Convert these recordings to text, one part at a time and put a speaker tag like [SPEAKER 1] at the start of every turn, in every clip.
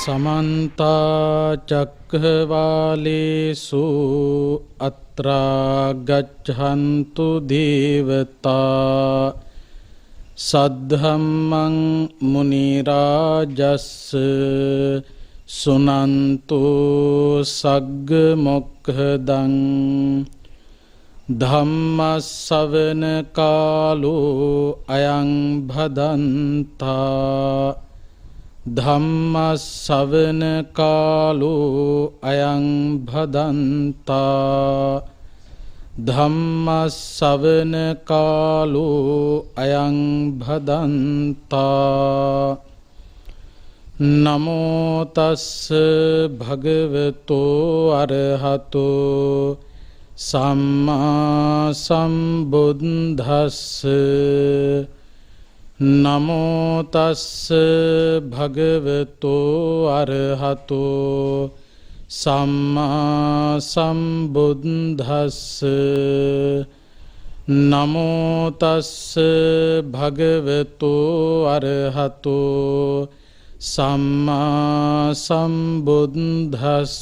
[SPEAKER 1] समन्ता चक्रवालेषु अत्रा गच्छन्तु देवता सद्धम्मं मुनिराजस्स सुनन्तु सग्गमोक्खदं धम्मස්සවන කාලෝ අයං භදන්තා ධම්මස්සවන කාලෝ අයං භදන්තා ධම්මස්සවන කාලෝ අයං භදන්තා නමෝ තස්ස භගවතෝ අරහතෝ සම්මා සම්බුද්දස්ස නමෝ තස්ස භගවතෝ අරහතෝ සම්මා සම්බුද්දස්ස නමෝ තස්ස භගවතෝ අරහතෝ සම්මා සම්බුද්දස්ස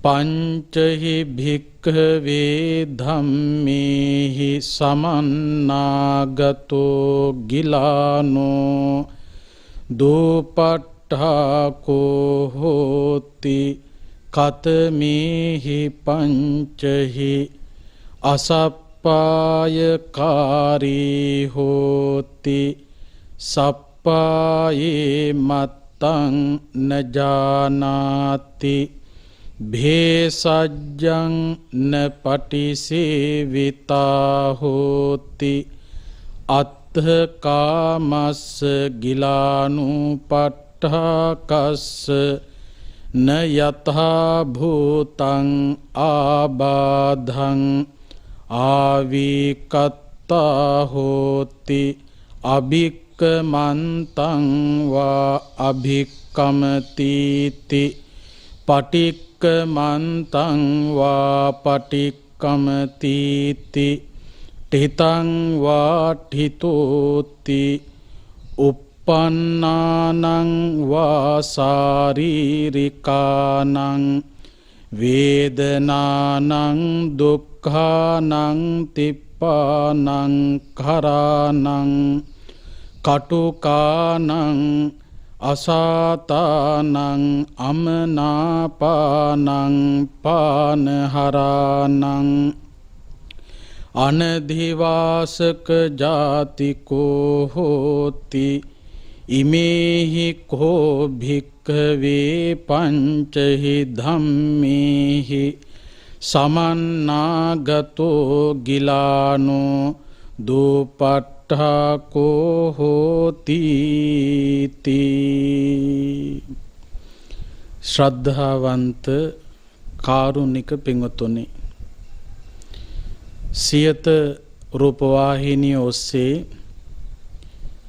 [SPEAKER 1] පංචහි භික්ඛවේ ධම්මේහි සමන්නාගතෝ ගිලානෝ දෝපට්ඨාකෝ හෝති කතමේහි පංචහි අසප්පායකාරී හෝති සප්පායේ මත්තං නජානාති භේසජ්ජං න පටිසේවිතා හෝති අත්ථකාමස්ස ගිලානුපට්ඨකස්ස න යතහා භූතං ආබාධං ආවිකත්තා හෝති අභික්කමන්තං වා අභික්කමතිති පටික්කමන්තං වා පටික්කමතිති ඨිතං වා ඨිතෝති uppannānaṁ වා sāririkānaṁ වේදනානං දුක්ඛානං තිප්පානං කරානං කටුකානං අසාතානං අමනාපානං පානහරානං අනධිවාසක ජාතිකෝ හෝති ඉමේහි කෝ භික්ඛවේ පංචහි ධම්මේහි සමන්නාගතෝ ගිලානෝ දෝපට්ඨාකෝ හෝති තී. ශ්‍රද්ධාවන්ත කාරුණික පින්වතුනි, සියත රූපවාහිනිය ඔස්සේ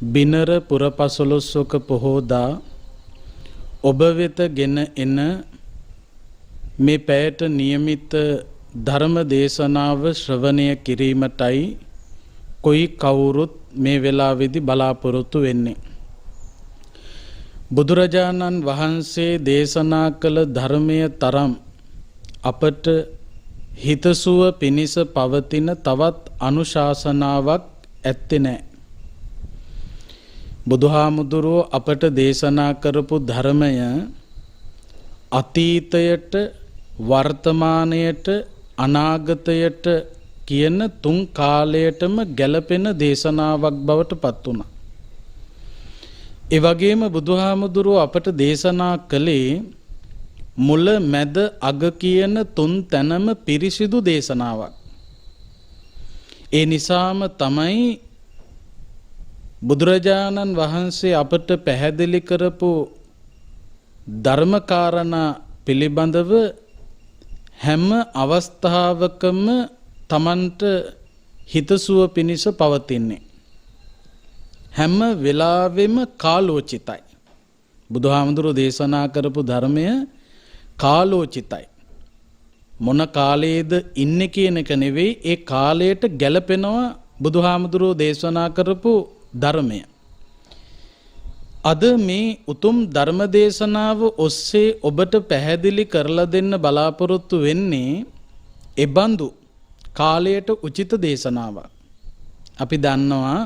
[SPEAKER 1] බිනර පුරපසළොස්වක පොහෝදා ඔබ වෙත ගෙන එන මේ පැයට නියමිත ධර්ම දේශනාව ශ්‍රවණය කිරීමටයි කොයි කවුරුත් මේ වෙලාවේදී බලාපොරොත්තු වෙන්නේ. බුදුරජාණන් වහන්සේ දේශනා කළ ධර්මය තරම් අපට හිතසුව පිණිස පවතින තවත් අනුශාසනාවක් ඇත්තේ නැහැ. බුදුහාමුදුරුවෝ අපට දේශනා කරපු ධර්මය අතීතයට, වර්තමානයට, අනාගතයට කියන තුන් කාලයටම ගැලපෙන දේශනාවක් බවට පත් වුණා. ඒ වගේම බුදුහාමුදුරුවෝ අපට දේශනා කළේ මුල මැද අග කියන තුන් තැනම පිරිසිදු දේශනාවක්. ඒ නිසාම තමයි බුදුරජාණන් වහන්සේ අපට පැහැදිලි කරපු ධර්මකාරණා පිළිබඳව හැම අවස්ථාවකම තමන්ට හිතසුව පිණිස පවතින්නේ. හැම වෙලාවෙම කාලෝචිතයි. බුදුහාමුදුරුවෝ දේශනා කරපු ධර්මය කාලෝචිතයි. මොන කාලයේද ඉන්නේ කියන එක නෙවෙයි, ඒ කාලයට ගැලපෙනවා බුදුහාමුදුරුවෝ දේශනා කරපු ධර්මය. අද මේ උතුම් ධර්ම දේශනාව ඔස්සේ ඔබට පැහැදිලි කරලා දෙන්න බලාපොරොත්තු වෙන්නේ එබඳු කාලයට උචිත දේශනාවක්. අපි දන්නවා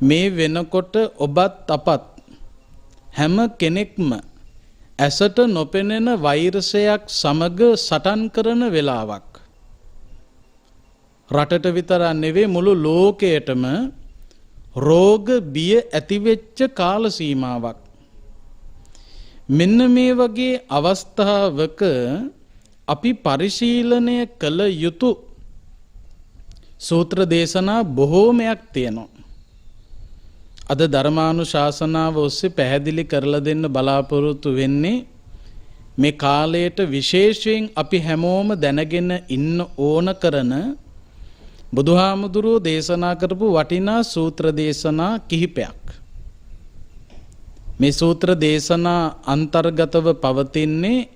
[SPEAKER 1] මේ වෙනකොට ඔබත් අපත් හැම කෙනෙක්ම ඇසට නොපෙනෙන වෛරසයක් සමග සටන් කරන වෙලාවක්. රටට විතරක් නෙවෙයි මුළු ලෝකයටම රෝග බිය ඇතිවෙච්ච කාල සීමාවක්. මෙන්න මේ වගේ අවස්ථාවක අපි පරිශීලනය කළ යුතු සූත්‍ර දේශනා බොහෝමයක් තියෙනවා. අද ධර්මානුශාසනාව ඔස්සේ පැහැදිලි කරලා දෙන්න බලාපොරොත්තු වෙන්නේ මේ කාලයට විශේෂයෙන් අපි හැමෝම දැනගෙන ඉන්න ඕන කරන බුදුහාමුදුරුවෝ දේශනා කරපු වටිනා සූත්‍ර දේශනා කිහිපයක්. මේ සූත්‍ර දේශනා අන්තර්ගතව පවතින්නේ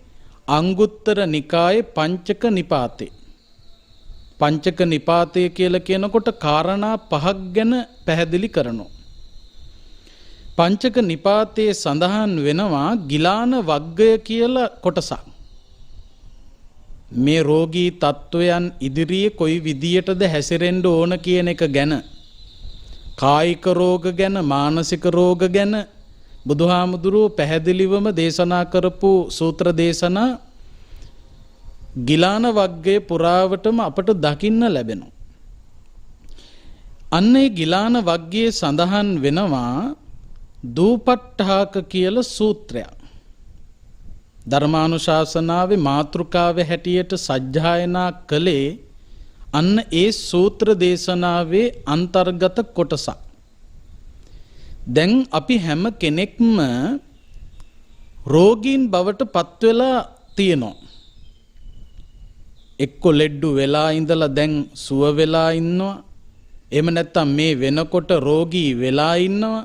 [SPEAKER 1] අංගුත්තර නිකායේ පංචක නිපාතේ. පංචක නිපාතය කියලා කියනකොට කාරණා පහක් ගැන පැහැදිලි කරනවා. පංචක නිපාතයේ සඳහන් වෙනවා ගිලාන වග්ගය කියලා කොටසක්. මේ රෝගී තත්වයන් ඉදිරියේ කොයි විදියටද හැසිරෙන්න ඕන කියන එක ගැන, කායික රෝග ගැන, මානසික රෝග ගැන බුදුහාමුදුරුවෝ පැහැදිලිවම දේශනා කරපු සූත්‍ර දේශනා ගිලාන වග්ගයේ පුරාවටම අපට දකින්න ලැබෙනවා. අන්නේ ගිලාන වග්ගයේ සඳහන් වෙනවා දූපට්ඨාක කියලා සූත්‍රයක්. ධර්මානුශාසනාවේ මාතෘකාවේ හැටියට සජ්ජායනා කළේ අන්න ඒ සූත්‍ර දේශනාවේ අන්තර්ගත කොටසක්. දැන් අපි හැම කෙනෙක්ම රෝගීන් බවට පත් වෙලා තියෙනවා. එක්ක ලෙඩ්ඩු වෙලා ඉඳලා දැන් සුව වෙලා ඉන්නවා. එහෙම නැත්නම් මේ වෙනකොට රෝගී වෙලා ඉන්නවා.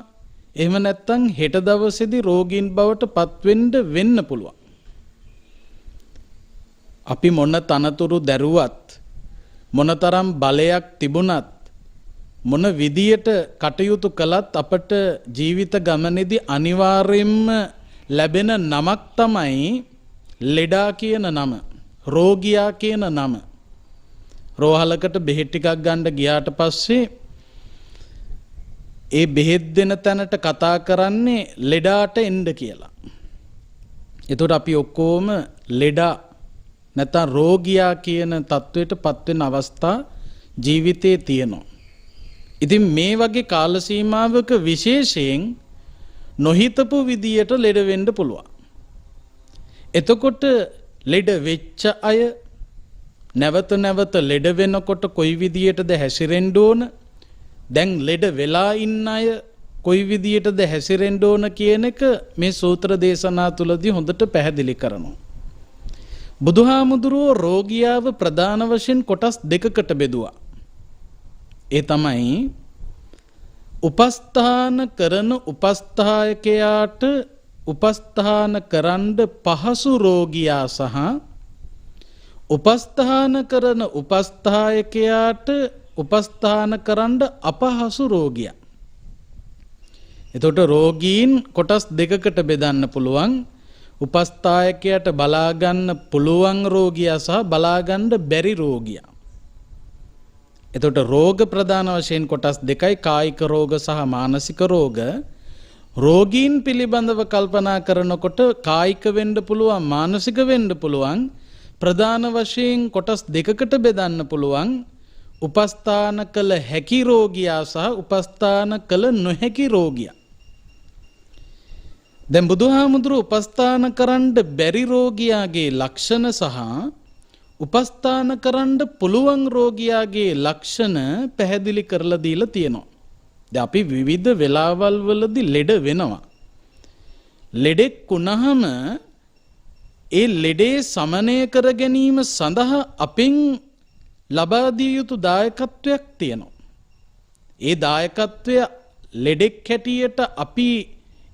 [SPEAKER 1] එහෙම නැත්නම් හෙට දවසේදී රෝගීන් බවට පත් වෙන්න පුළුවන්. අපි මොන තනතුරු දැරුවත්, මොනතරම් බලයක් තිබුණත්, මොන විදියට කටයුතු කළත් අපට ජීවිත ගමනේදී අනිවාර්යයෙන්ම ලැබෙන නමක් තමයි ලෙඩා කියන නම, රෝගියා කියන නම. රෝහලකට බෙහෙත් ටිකක් ගන්න ගියාට පස්සේ ඒ බෙහෙත් දෙන තැනට කතා කරන්නේ ලෙඩාට එන්න කියලා. එතකොට අපි ඔක්කොම ලෙඩා නැත්නම් රෝගියා කියන තත්වයට පත් වෙන අවස්ථා ජීවිතේ තියෙනවා. ඉතින් මේ වගේ කාල සීමාවක විශේෂයෙන් නොහිතපු විදියට ලෙඩ වෙන්න පුළුවන්. එතකොට ලෙඩ වෙච්ච අය නැවත නැවත ලෙඩ වෙනකොට කොයි විදියටද හැසිරෙන්න ඕන, දැන් ලෙඩ වෙලා ඉන්න අය කොයි විදියටද හැසිරෙන්න ඕන කියන එක මේ සූත්‍ර දේශනා තුලදී හොඳට පැහැදිලි කරනවා. බුදුහාමුදුරුවෝ රෝගියාව ප්‍රධාන වශයෙන් කොටස් දෙකකට බෙදුවා. ඒ තමයි උපස්ථාන කරන උපස්ථායකයාට උපස්ථාන කරන්න පහසු රෝගියා සහ උපස්ථාන කරන උපස්ථායකයාට උපස්ථාන කරන්න අපහසු රෝගියා. එතකොට රෝගීන් කොටස් දෙකකට බෙදන්න පුළුවන්. උපස්ථායකයාට බලා ගන්න පුළුවන් රෝගියා සහ බලා ගන්න බැරි රෝගියා. එතකොට රෝග ප්‍රධාන වශයෙන් කොටස් දෙකයි, කායික රෝග සහ මානසික රෝග. රෝගීන් පිළිබඳව කල්පනා කරනකොට කායික වෙන්න පුළුවන්, මානසික වෙන්න පුළුවන්. ප්‍රධාන වශයෙන් කොටස් දෙකකට බෙදන්න පුළුවන්. උපස්ථාන කළ හැකි රෝගියා සහ උපස්ථාන කළ නොහැකි රෝගියා. දැන් බුදුහාමුදුරුවෝ උපස්ථාන කරන්න බැරි රෝගියාගේ ලක්ෂණ සහ උපස්ථාන කරන්න පුළුවන් රෝගියාගේ ලක්ෂණ පැහැදිලි කරලා දීලා තියෙනවා. දැන් අපි විවිධ වෙලාවල් වලදී ලෙඩ වෙනවා. ලෙඩෙක් වුණාම ඒ ලෙඩේ සමනය කර ගැනීම සඳහා අපෙන් ලබා දිය යුතු දායකත්වයක් තියෙනවා. ඒ දායකත්වය ලෙඩෙක් හැටියට අපි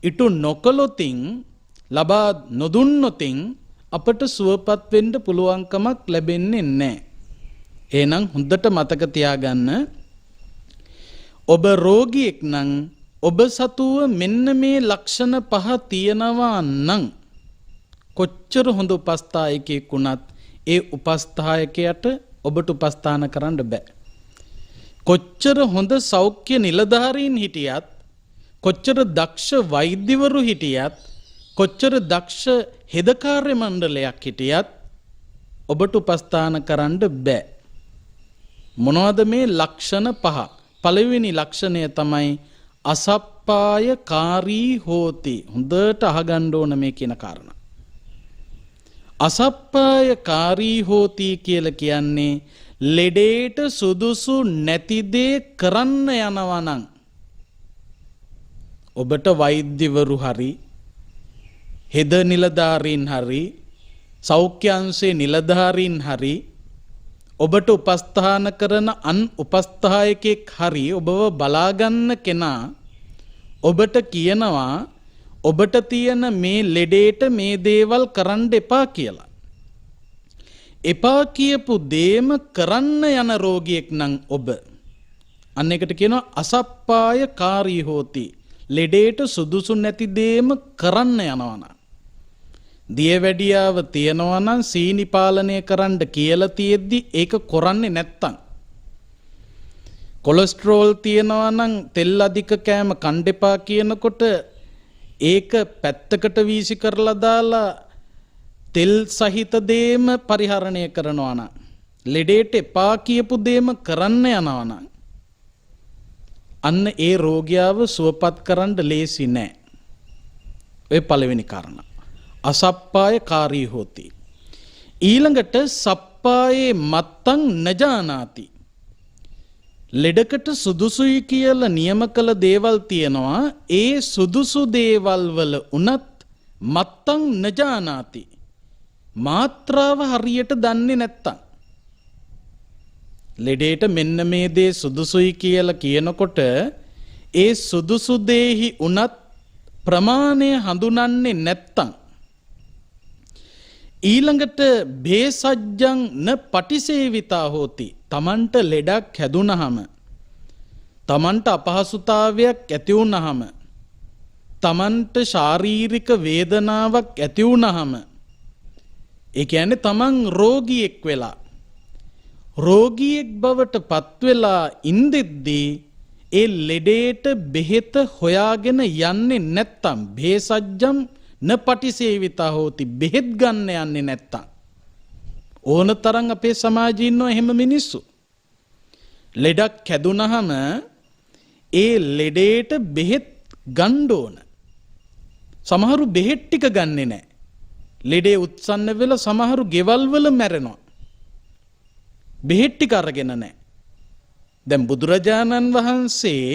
[SPEAKER 1] ඉටු නොකළොතින්, ලබා නොදුන්නොතින් අපට සුවපත් වෙන්න පුළුවන්කමක් ලැබෙන්නේ නැහැ. එහෙනම් හොඳට මතක තියාගන්න ඔබ රෝගියෙක් නම් ඔබ සතුව මෙන්න මේ ලක්ෂණ පහ තියෙනවා නම් කොච්චර හොඳ උපස්ථායකයෙක් වුණත් ඒ උපස්ථායකයට ඔබට උපස්ථාන කරන්න බෑ. කොච්චර හොඳ සෞඛ්‍ය නිලධාරීන් හිටියත් කොච්චර දක්ෂ වෛද්‍යවරු හිටියත් කොච්චර දක්ෂ හෙදකාර්ය මණ්ඩලයක් හිටියත් ඔබට උපස්ථාන කරන්න බෑ. මොනවද මේ ලක්ෂණ පහ? පළවෙනි ලක්ෂණය තමයි අසප්පායකාරී හෝති. හොඳට අහගන්න ඕන මේ කියන කාරණා. අසප්පායකාරී හෝති කියලා කියන්නේ ලෙඩේට සුදුසු නැති දේ කරන්න යනවා නම් ඔබට වෛද්‍යවරු හරි හෙද නිලධාරීන් හරි සෞඛ්‍ය අංශයේ නිලධාරීන් හරි ඔබට උපස්ථාන කරන අන් උපස්ථායකෙක් හරි ඔබව බලාගන්න කෙනා ඔබට කියනවා ඔබට තියෙන මේ ලෙඩේට මේ දේවල් කරන්න එපා කියලා. එපා කියපු දේම කරන්න යන රෝගියෙක් නම් ඔබ අන්න එකට කියනවා අසප්පායකාරී හෝති. ලෙඩේට සුදුසු නැති දේම කරන්න යනවා නම්. දියවැඩියාව තියනවා නම් සීනි පාලනය කරන්න කියලා තියෙද්දි ඒක කරන්නේ නැත්තම්. කොලෙස්ටරෝල් තියනවා නම් තෙල් අධික කෑම කන්න එපා කියනකොට ඒක පැත්තකට වීසි කරලා දාලා තෙල් සහිත දේම පරිහරණය කරනවා නම් ලෙඩේට එපා කියපු දේම කරන්න යනවා නම් අන්න ඒ රෝගියාව සුවපත් කරන්න ලේසි නෑ. ඔය පළවෙනි කාරණා. අසප්පායකාරී හෝති. ඊළඟට සප්පායේ මත්තං නජානාති. ලෙඩකට සුදුසුයි කියලා නියම කළ දේවල් තියෙනවා. ඒ සුදුසු දේවල් වල උනත් මත්තං නජානාති. මාත්‍රාව හරියට දන්නේ නැත්තම්. ලෙඩේට මෙන්න මේ දේ සුදුසුයි කියලා කියනකොට ඒ සුදුසු දේහි උනත් ප්‍රමාණය හඳුනන්නේ නැත්තම්. ඊළඟට බේසජ්ජං න පටිසේවිතා හෝති. තමන්ට ලෙඩක් හැදුනහම තමන්ට අපහසුතාවයක් ඇති වුනහම තමන්ට ශාරීරික වේදනාවක් ඇති වුනහම ඒ කියන්නේ තමන් රෝගියෙක් වෙලා රෝගියෙක් බවට පත් වෙලා ඉඳෙද්දී ඒ ලෙඩේට බෙහෙත හොයාගෙන යන්නේ නැත්තම් බේසජ්ජම් න පටිසේවිතා හෝති. බෙහෙත් ගන්න යන්නේ නැත්තම්. ඕන තරම් අපේ සමාජයේ ඉන්නවා එහෙම මිනිස්සු. ලෙඩක් හැදුනහම ඒ ලෙඩේට බෙහෙත් ගන්න ඕන. සමහරු බෙහෙත් ටික ගන්නෙ නැහැ. ලෙඩේ උත්සන්න වෙලා සමහරු ගෙවල් වල මැරෙනවා. බෙහෙත් ටික අරගෙන නැහැ. දැන් බුදුරජාණන් වහන්සේ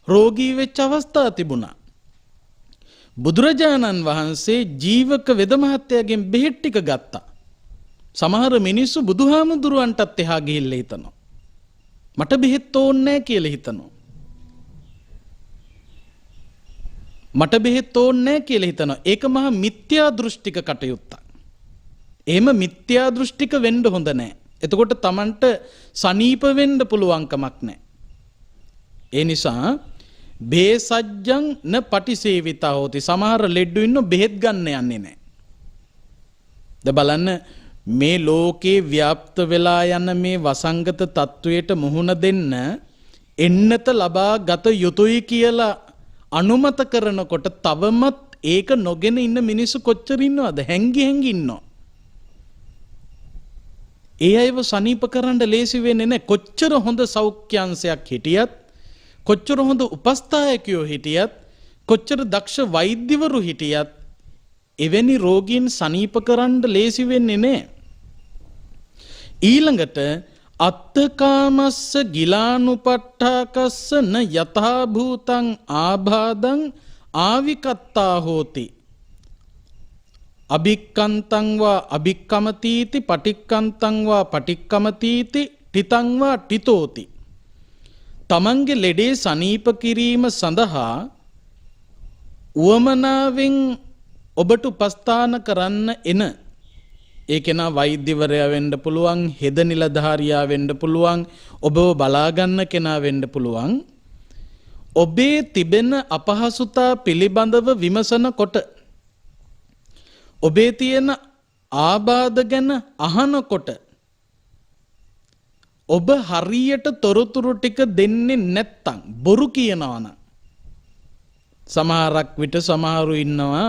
[SPEAKER 1] රෝගී වෙච්ච අවස්ථා තිබුණා. බුදුරජාණන් වහන්සේ ජීවක වෙද මහත්තයාගෙන් බෙහෙත් ටික ගත්තා. සමහර මිනිස්සු බුදුහාමුදුරුවන්ටත් එහා ගිහිල්ලා හිතනවා මට බෙහෙත් ඕනේ නැහැ කියලා හිතනවා. මට බෙහෙත් ඕනේ නැහැ කියලා හිතනවා. ඒක මහා මිත්‍යා දෘෂ්ටික කටයුත්තක්. එහෙම මිත්‍යා දෘෂ්ටික වෙන්න හොඳ නැහැ. එතකොට Tamanට සනීප වෙන්න පුළුවන් කමක් නැහැ. ඒ නිසා බේසජ්ජං න පටිසේවිතා හෝති. සමහර ලෙඩ්ඩු ඉන්න බෙහෙත් ගන්න යන්නේ නැහැ. ද බලන්න මේ ලෝකේ ව්‍යාප්ත වෙලා යන මේ වසංගත තත්වයට මුහුණ දෙන්න එන්නත ලබා ගත යුතුයි කියලා අනුමත කරනකොට තවමත් ඒක නොගෙන ඉන්න මිනිස්සු කොච්චර ඉන්නවද? හැංගි හැංගි ඉන්නවා. ඒ අයව සනීප කරන්න ලේසි වෙන්නේ නැහැ. කොච්චර හොඳ සෞඛ්‍යංශයක් හිටියත් කොච්චර හොඳ උපස්ථායකයෝ හිටියත් කොච්චර දක්ෂ වෛද්‍යවරු හිටියත් එවැනි රෝගීන් සනීප කරන්න ලේසි වෙන්නේ නැහැ. ඊළඟට අත්තකාමස්ස ගිලානුපට්ඨාකස්ස න යථා භූතං ආබාධං ආවිකත්තා හෝති. අභික්කන්තං වා අභික්කමතීති පටික්කන්තං වා පටික්කමතීති ටිතං වා ටිතෝති. තමන්ගේ ලෙඩේ සනීප කිරීම සඳහා උවමනාවෙන් ඔබට උපස්ථාන කරන්න එන ඒ කෙනා වෛද්‍යවරයා වෙන්න පුළුවන්, හෙද නිලධාරියා වෙන්න පුළුවන්, ඔබව බලා ගන්න කෙනා වෙන්න පුළුවන්. ඔබේ තිබෙන අපහසුතා පිළිබඳව විමසනකොට, ඔබේ තියෙන ආබාධ ගැන අහනකොට, ඔබ හරියට තොරතුරු ටික දෙන්නේ නැත්තම්, බොරු කියනවා නම්, සමහරක් විට සමහරු ඉන්නවා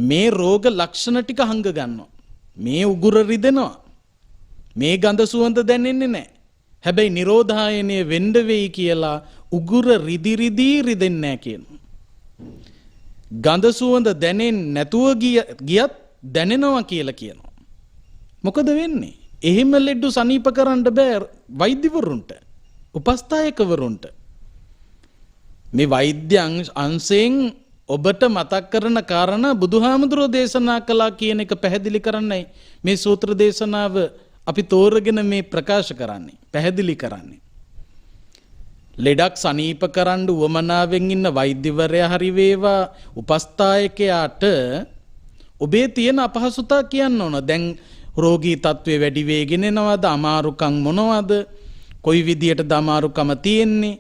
[SPEAKER 1] මේ රෝග ලක්ෂණ ටික හංග ගන්නවා. මේ උගුර රිදෙනවා. මේ ගඳ සුවඳ දැනෙන්නේ නැහැ. හැබැයි නිරෝධායනය වෙන්න වෙයි කියලා උගුර රිදෙන්නේ නැහැ කියනවා. ගඳ සුවඳ දැනෙන්නේ නැතුව ගියත් දැනෙනවා කියලා කියනවා. මොකද වෙන්නේ? එහෙම ලෙඩ සනීප කරන්න බෑ වෛද්‍යවරුන්ට, උපස්ථායකවරුන්ට. මේ වෛද්‍ය අංශයෙන් ඔබට මතක් කරන කාරණා බුදුහාමුදුරෝ දේශනා කළා කියන එක පැහැදිලි කරන්නයි මේ සූත්‍ර දේශනාව අපි තෝරගෙන මේ ප්‍රකාශ කරන්නේ, පැහැදිලි කරන්නේ. ලෙඩක් සනීප කරන්න උවමනාවෙන් ඉන්න වෛද්‍යවරයා හරි වේවා, උපස්ථායකයාට ඔබේ තියෙන අපහසුතා කියන්න ඕන. දැන් රෝගී තත්ත්වය වැඩි වෙගෙන එනවද? අමාරුකම් මොනවද? කොයි විදියටද අමාරුකම තියෙන්නේ?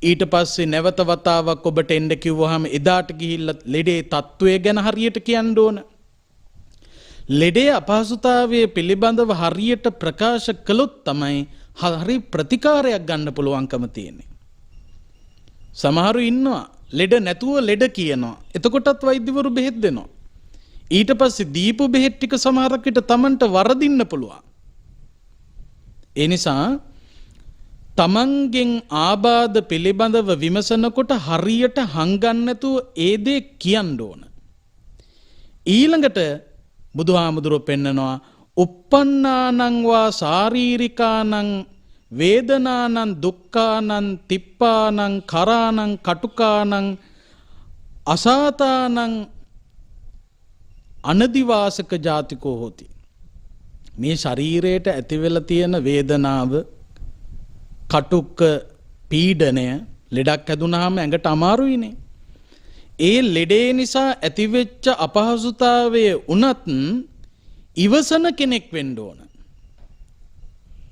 [SPEAKER 1] ඊට පස්සේ නැවත වතාවක් ඔබට එන්න කිව්වහම එදාට ගිහිල්ලා ලෙඩේ තත්ත්වය ගැන හරියට කියන්න ඕන. ලෙඩේ අපහසුතාවයේ පිළිබඳව හරියට ප්‍රකාශ කළොත් තමයි හරි ප්‍රතිකාරයක් ගන්න පුළුවන්කම තියෙන්නේ. සමහරු ඉන්නවා ලෙඩ නැතුව ලෙඩ කියනවා. එතකොටත් වෛද්‍යවරු බෙහෙත් දෙනවා. ඊට පස්සේ දීපු බෙහෙත් ටික සමහරක් විට Tamanට වරදින්න පුළුවන්. ඒ නිසා තමන්ගෙන් ආබාධ පිළිබඳව විමසනකොට හරියට හංගන්න නැතුව ඒ දේ කියන්න ඕන. ඊළඟට බුදුහාමුදුරුවෝ පෙන්නනවා uppannānaṁ vā sārīrikānaṁ වේදනානං දුක්ඛානං තිප්පානං කරානං කටුකානං අසාතානං අනදිවාසක ජාතිකෝ හෝති. මේ ශරීරයට ඇතිවෙලා තියෙන වේදනාව, කටුක පීඩනය, ලෙඩක් හැදුනහම ඇඟට අමාරුයිනේ. ඒ ලෙඩේ නිසා ඇතිවෙච්ච අපහසුතාවයේ උනත් ඉවසන කෙනෙක් වෙන්න ඕන.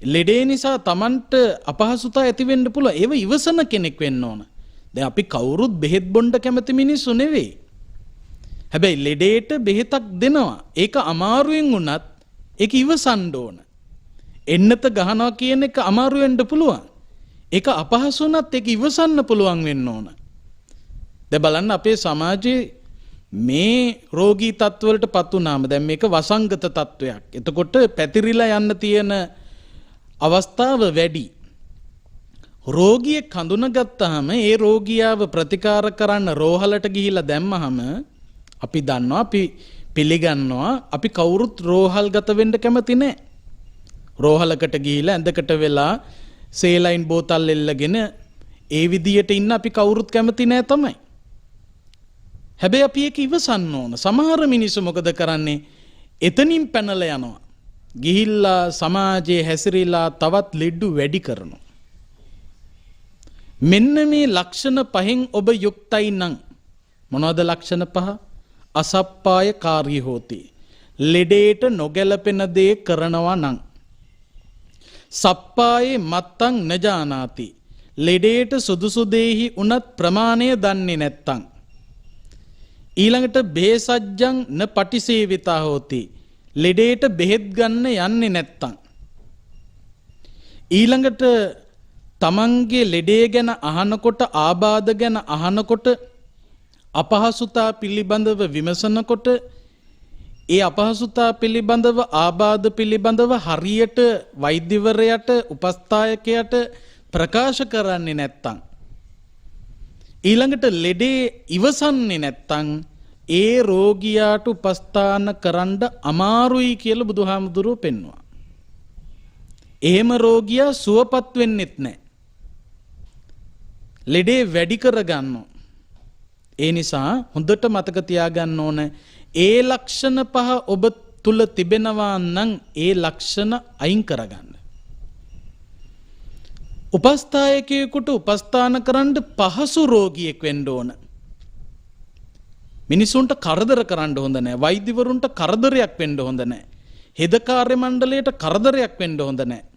[SPEAKER 1] ලෙඩේ නිසා Tamanට අපහසුතාව ඇති වෙන්න පුළුවන්. ඒව ඉවසන කෙනෙක් වෙන්න ඕන. දැන් අපි කවුරුත් බෙහෙත් බොන්න කැමති මිනිස්සු නෙවෙයි. හැබැයි ලෙඩේට බෙහෙතක් දෙනවා. ඒක අමාරුවෙන් වුණත් ඒක ඉවසන්න ඕන. එන්නත ගහනවා කියන එක අමාරු වෙන්න පුළුවන්. ඒක අපහසු වුණත් ඒක ඉවසන්න පුළුවන් වෙන්න ඕන. දැන් බලන්න අපේ සමාජයේ මේ රෝගී තත්ත්වවලට පත් වුණාම දැන් මේක වසංගත තත්වයක්. එතකොට පැතිරිලා යන්න තියෙන අවස්ථාව වැඩි. රෝගියෙක් හඳුනගත්තාම ඒ රෝගියාව ප්‍රතිකාර කරන්න රෝහලට ගිහිල්ලා දැම්මහම අපි දන්නවා, අපි පිළිගන්නවා, අපි කවුරුත් රෝහල්ගත වෙන්න කැමති නැහැ. රෝහලකට ගිහිල්ලා ඇඳකට වෙලා සේලයින් බෝතල් එල්ලගෙන ඒ විදියට ඉන්න අපි කවුරුත් කැමති නැහැ තමයි. හැබැයි අපි ඒක ඉවසන්න ඕන. සමහර මිනිස්සු මොකද කරන්නේ? එතනින් පැනලා යනවා. ගිහිල්ලා සමාජයේ හැසිරීලා තවත් ලෙඩු වැඩි කරනවා. මෙන්න මේ ලක්ෂණ පහෙන් ඔබ යුක්තයි නම් මොනවද ලක්ෂණ පහ? අසප්පාය කාර්ය හෝති. ලෙඩේට නොගැලපෙන දේ කරනවා නම්. සප්පායේ මත්තං නජානාති. ලෙඩේට සුදුසු දෙහි උනත් ප්‍රමාණය දන්නේ නැත්තං. ඊළඟට බේසජ්ජං න පටිසේවිතා හෝති. ලෙඩේට බෙහෙත් ගන්න යන්නේ නැත්තං. ඊළඟට තමන්ගේ ලෙඩේ ගැන අහනකොට, ආබාධ ගැන අහනකොට, අපහසුතා පිළිබඳව විමසනකොට, ඒ අපහසුතා පිළිබඳව, ආබාධ පිළිබඳව හරියට වෛද්‍යවරයාට, උපස්ථායකයාට ප්‍රකාශ කරන්නේ නැත්තං. ඊළඟට ලෙඩේ ඉවසන්නේ නැත්තං ඒ රෝගියාට උපස්ථාන කරන්න අමාරුයි කියලා බුදුහාමුදුරුවෝ පෙන්වුවා. එහෙම රෝගියා සුවපත් වෙන්නෙත් නැහැ. ලෙඩේ වැඩි කරගන්නවා. ඒ නිසා හොඳට මතක තියාගන්න ඕන, ඒ ලක්ෂණ පහ ඔබ තුල තිබෙනවා නම් ඒ ලක්ෂණ අයින් කරගන්න. උපස්ථායකයෙකුට උපස්ථාන කරන්න පහසු රෝගියෙක් වෙන්න ඕන. මිනිසුන්ට කරදර කරන්න හොඳ නැහැ. වෛද්‍යවරුන්ට කරදරයක් වෙන්න හොඳ නැහැ. හෙද කාර්ය මණ්ඩලයට කරදරයක් වෙන්න හොඳ නැහැ.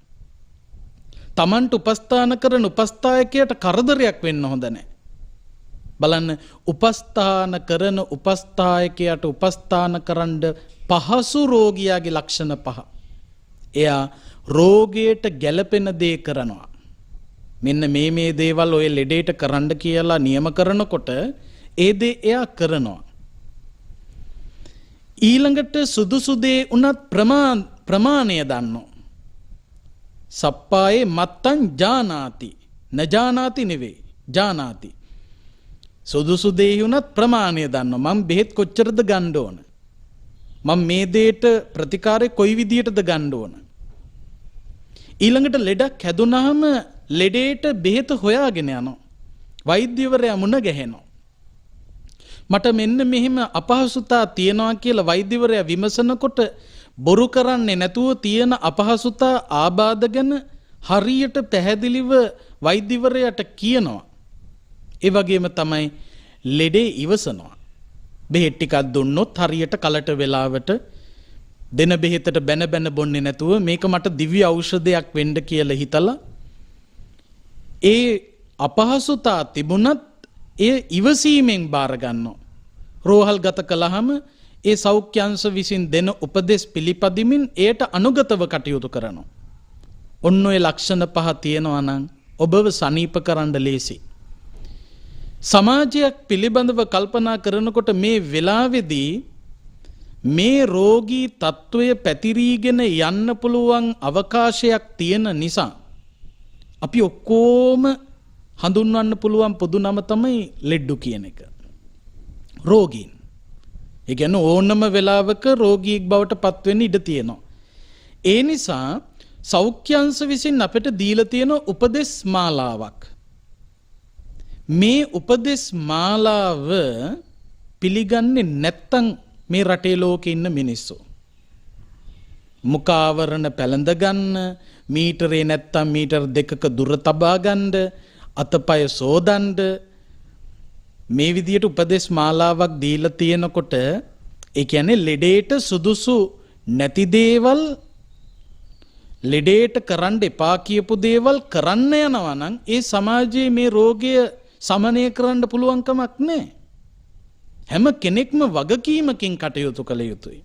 [SPEAKER 1] තමන්ට උපස්ථාන කරන උපස්ථායකයට කරදරයක් වෙන්න හොඳ නැහැ. බලන්න උපස්ථාන කරන උපස්ථායකයට උපස්ථාන කරන්න පහසු රෝගියාගේ ලක්ෂණ 5. එයා රෝගයට ගැළපෙන දේ කරනවා. මෙන්න මේ දේවල් ඔය ලෙඩේට කරන්න කියලා නියම කරනකොට ඒ දේ එයා කරනවා. ඊළඟට සුදුසු දේ උනත් ප්‍රමාණය දන්නෝ. සප්පායේ මත්තං ජානාති නජානාති නෙවෙයි ජානාති. සුදුසු දේ උනත් ප්‍රමාණය දන්නවා. මම බෙහෙත් කොච්චරද ගන්න ඕන? මම මේ දෙයට ප්‍රතිකාරය කොයි විදියටද ගන්න ඕන? ඊළඟට ලෙඩක් හැදුනහම ලෙඩේට බෙහෙත හොයාගෙන යනවා. වෛද්‍යවරයා මුණ ගැහෙනවා. මට මෙන්න මෙහෙම අපහසුතා තියනවා කියලා වෛද්‍යවරයා විමසනකොට බොරු කරන්නේ නැතුව තියෙන අපහසුතා ආබාධ ගැන හරියට පැහැදිලිව වෛද්‍යවරයාට කියනවා. ඒ වගේම තමයි ලෙඩේ ඉවසනවා. බෙහෙත් ටිකක් දුන්නොත් හරියට කලට වෙලාවට දෙන බෙහෙතට බැන බොන්නේ නැතුව මේක මට දිව්‍ය ඖෂධයක් වෙන්න කියලා හිතලා ඒ අපහසුතා තිබුණත් ඒ ඉවසීමෙන් බාර ගන්නවා. රෝහල් ගත කළාම ඒ සෞඛ්‍ය අංශ විසින් දෙන උපදෙස් පිළිපදිමින් එයට අනුගතව කටයුතු කරනවා. ඔන්න ඔය ලක්ෂණ 5 තියෙනවා නම් ඔබව සනීප කරන්න ලේසි. සමාජයක් පිළිබඳව කල්පනා කරනකොට මේ වෙලාවේදී මේ රෝගී තත්වය පැතිරීගෙන යන්න පුළුවන් අවකාශයක් තියෙන නිසා අපි ඔක්කොම හඳුන්වන්න පුළුවන් පොදු නම තමයි ලෙඩ්ඩු කියන එක. රෝගීන්. ඒ කියන්නේ ඕනම වෙලාවක රෝගීෙක් බවට පත් වෙන්න ඉඩ තියෙනවා. ඒ නිසා සෞඛ්‍ය අංශ විසින් අපිට දීලා තියෙන උපදෙස් මාලාවක්. මේ උපදෙස් මාලාව පිළිගන්නේ නැත්තම් මේ රටේ ලෝකේ ඉන්න මිනිස්සු. මුඛාවරණ පැළඳ ගන්න, මීටරේ නැත්තම් මීටර 2ක දුර තබා ගන්න, අතපය සෝදන්න මේ විදියට උපදෙස් මාලාවක් දීලා තියෙනකොට ඒ කියන්නේ ලෙඩේට සුදුසු නැති දේවල් ලෙඩේට කරන්න එපා කියපු දේවල් කරන්න යනවා නම් ඒ සමාජයේ මේ රෝගය සමනය කරන්න පුළුවන් කමක් නැහැ. හැම කෙනෙක්ම වගකීමකින් කටයුතු කළ යුතුයි.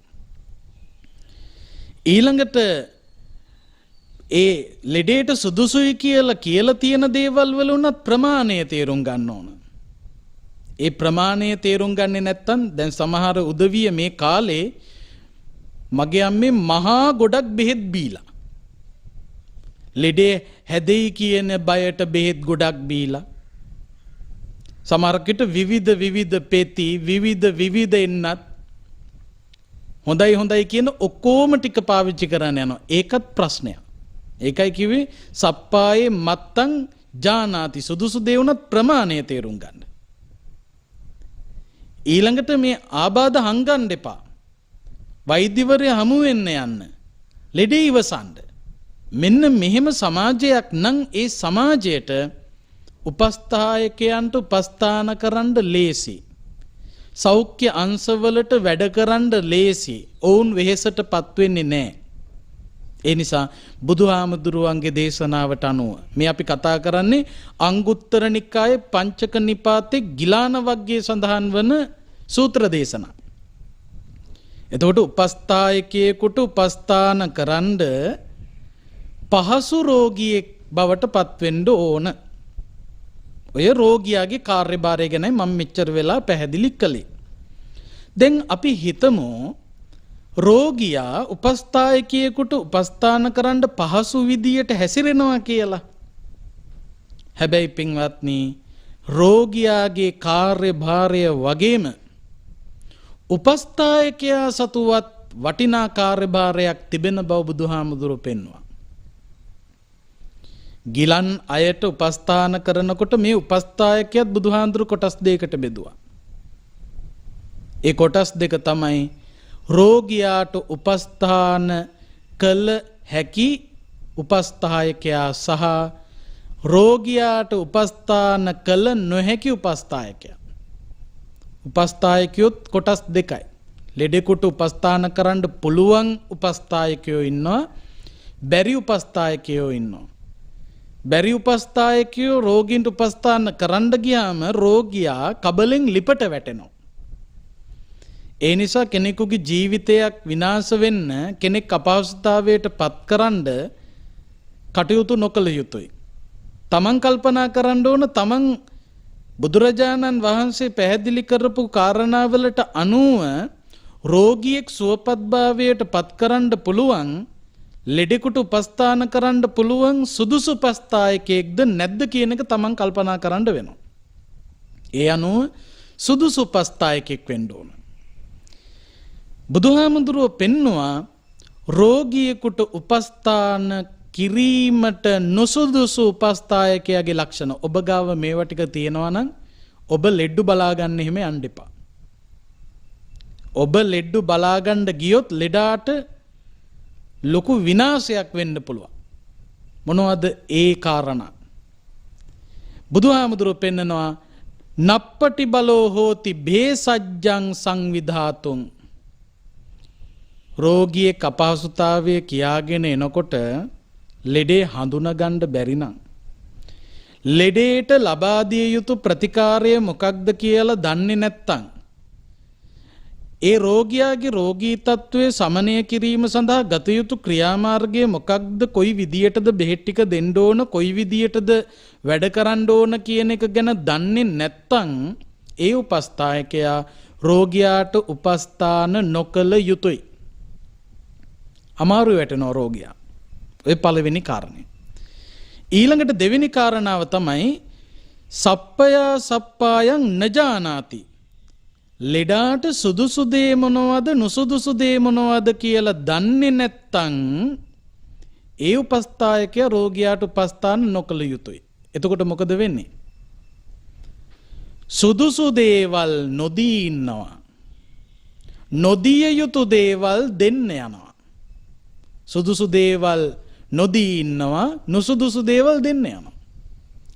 [SPEAKER 1] ඊළඟට ඒ ලෙඩේට සුදුසුයි කියලා තියෙන දේවල් වල උනත් ප්‍රමාණය තේරුම් ගන්න ඕන. ඒ ප්‍රමාණය තේරුම් ගන්නේ නැත්නම් දැන් සමහර උදවිය මේ කාලේ මගේ අම්මේ මහා ගොඩක් බෙහෙත් බීලා. ලෙඩේ හැදෙයි කියන බයට බෙහෙත් ගොඩක් බීලා. සමහරකට විවිධ පෙති විවිධ එන්නත් හොඳයි කියන ඔක්කොම ටික පාවිච්චි කරන්න යනවා. ඒකත් ප්‍රශ්නයක්. ඒකයි කිව්වේ සප්පායේ මත්තං ජානාති සුදුසු දේ උනත් ප්‍රමාණය තේරුම් ගන්න. ඊළඟට මේ ආබාධ හංගන්න එපා. වෛද්‍යවරයා හමු වෙන්න යන්න. ලෙඩේ ඉවසන්න. මෙන්න මෙහෙම සමාජයක් නම් ඒ සමාජයට උපස්ථායකයන්ට උපස්ථාන කරන්න ලේසි. සෞඛ්‍ය අංශවලට වැඩ කරන්න ලේසි. ඔවුන් වෙහෙසටපත් වෙන්නේ නැහැ. ඒ නිසා බුදුහාමුදුරුවන්ගේ දේශනාවට අනුව මේ අපි කතා කරන්නේ අංගුත්තර නිකායේ පංචක නිපාතේ ගිලාන වග්ගයේ සඳහන් වන සූත්‍ර දේශනා. එතකොට උපස්ථායකයෙකුට උපස්ථාන කරන්න පහසු රෝගියෙක් බවට පත් වෙන්න ඕන. ඔය රෝගියාගේ කාර්යභාරය ගැනයි මම මෙච්චර වෙලා පැහැදිලි කළේ. දැන් අපි හිතමු රෝගියා උපස්ථායකයෙකුට උපස්ථාන කරන්න පහසු විදියට හැසිරෙනවා කියලා. හැබැයි පින්වත්නි රෝගියාගේ කාර්යභාරය වගේම උපස්ථායකයා සතුවත් වටිනා කාර්යභාරයක් තිබෙන බව බුදුහාමුදුරුවෝ පෙන්වුවා. ගිලන් අයට උපස්ථාන කරනකොට මේ උපස්ථායකයත් බුදුහාමුදුරුවෝ කොටස් දෙකකට බෙදුවා. ඒ කොටස් දෙක තමයි රෝගියාට උපස්ථාන කළ හැකි උපස්ථායකයා සහ රෝගියාට උපස්ථාන කළ නොහැකි උපස්ථායකයා. උපස්ථායකයොත් කොටස් දෙකයි. ලෙඩෙකුට උපස්ථාන කරන්න පුළුවන් උපස්ථායකයෝ ඉන්නවා. බැරි උපස්ථායකයෝ ඉන්නවා. බැරි උපස්ථායකයෝ රෝගීන්ට උපස්ථාන කරන්න ගියාම රෝගියා කබලෙන් ලිපට වැටෙනවා. ඒ නිසා කෙනෙකුගේ ජීවිතයක් විනාශ වෙන්න කෙනෙක් අපහසුතාවයට පත් කරන්න කටයුතු නොකළ යුතුයි. තමන් කල්පනා කරන්න ඕන තමන් බුදුරජාණන් වහන්සේ පැහැදිලි කරපු කාරණාවලට අනුව රෝගියෙක් සුවපත්භාවයට පත් කරන්න පුළුවන් ලෙඩෙකුට උපස්ථාන කරන්න පුළුවන් සුදුසු උපස්ථායකයෙක්ද නැද්ද කියන එක තමන් කල්පනා කරන්න වෙනවා. ඒ අනුව සුදුසු උපස්ථායකයෙක් වෙන්න ඕන. බුදුහාමුදුරුවෝ පෙන්නවා රෝගියෙකුට උපස්ථාන කිරීමට නුසුදුසු උපස්ථායකයාගේ ලක්ෂණ. ඔබ ගාව මේවා ටික තියෙනවා නම් ඔබ ලෙඩ්ඩු බලාගන්න එහෙම යන්න එපා. ඔබ ලෙඩ්ඩු බලාගන්න ගියොත් ලෙඩාට ලොකු විනාශයක් වෙන්න පුළුවන්. මොනවද ඒ කාරණා? බුදුහාමුදුරුවෝ පෙන්නනවා නප්පටි බලෝ හෝති භේසජ්ජං සංවිධාතුං. රෝගියෙක් අපහසුතාවය කියාගෙන එනකොට ලෙඩේ හඳුනගන්න බැරි නම් ලෙඩේට ලබා දිය යුතු ප්‍රතිකාරය මොකක්ද කියලා දන්නේ නැත්නම් ඒ රෝගියාගේ රෝගී තත්ත්වය සමනය කිරීම සඳහා ගත යුතු ක්‍රියාමාර්ගය මොකක්ද, කොයි විදියටද බෙහෙත් ටික දෙන්න ඕන, කොයි විදියටද වැඩ කරන්න ඕන කියන එක ගැන දන්නේ නැත්නම් ඒ උපස්ථායකයා රෝගියාට උපස්ථාන නොකළ යුතුයි. අමාරු වැටෙනවා රෝගියා. ඔය පළවෙනි කාරණය. ඊළඟට දෙවෙනි කාරණාව තමයි සප්පයා සප්පායන් නජානාති. ලෙඩාට සුදුසු දේ මොනවද නුසුදුසු දේ මොනවද කියලා දන්නේ නැත්නම් ඒ උපස්ථායකයා රෝගියාට උපස්ථාන නොකළ යුතුයි. එතකොට මොකද වෙන්නේ? සුදුසු දේවල් නොදී ඉන්නවා. නොදිය යුතු දේවල් දෙන්න යනවා. සුදුසු දේවල් නොදී ඉන්නවා, නුසුදුසු දේවල් දෙන්න යනවා.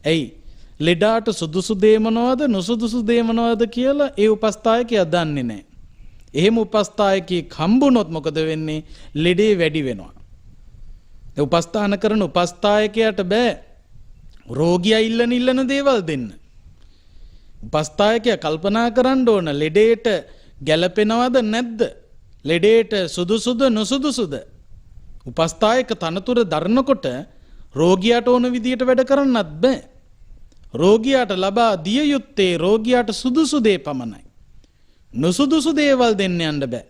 [SPEAKER 1] ඇයි? ලෙඩාට සුදුසු දේ මොනවද නුසුදුසු දේ මොනවද කියලා ඒ උපස්ථායකයා දන්නේ නැහැ. එහෙම උපස්ථායකයෙක් හම්බුනොත් මොකද වෙන්නේ? ලෙඩේ වැඩි වෙනවා. ඒ උපස්ථාන කරන උපස්ථායකයාට බෑ රෝගියා ඉල්ලන දේවල් දෙන්න. උපස්ථායකයා කල්පනා කරන්න ඕන ලෙඩේට ගැළපෙනවද නැද්ද? ලෙඩේට සුදුසුද නුසුදුසුද? උපස්ථායක තනතුර දරනකොට රෝගියාට ඕන විදියට වැඩ කරන්නත් බෑ. රෝගියාට ලබා දිය යුත්තේ රෝගියාට සුදුසු දේ පමණයි. නුසුදුසු දේවල් දෙන්න යන්න බෑ.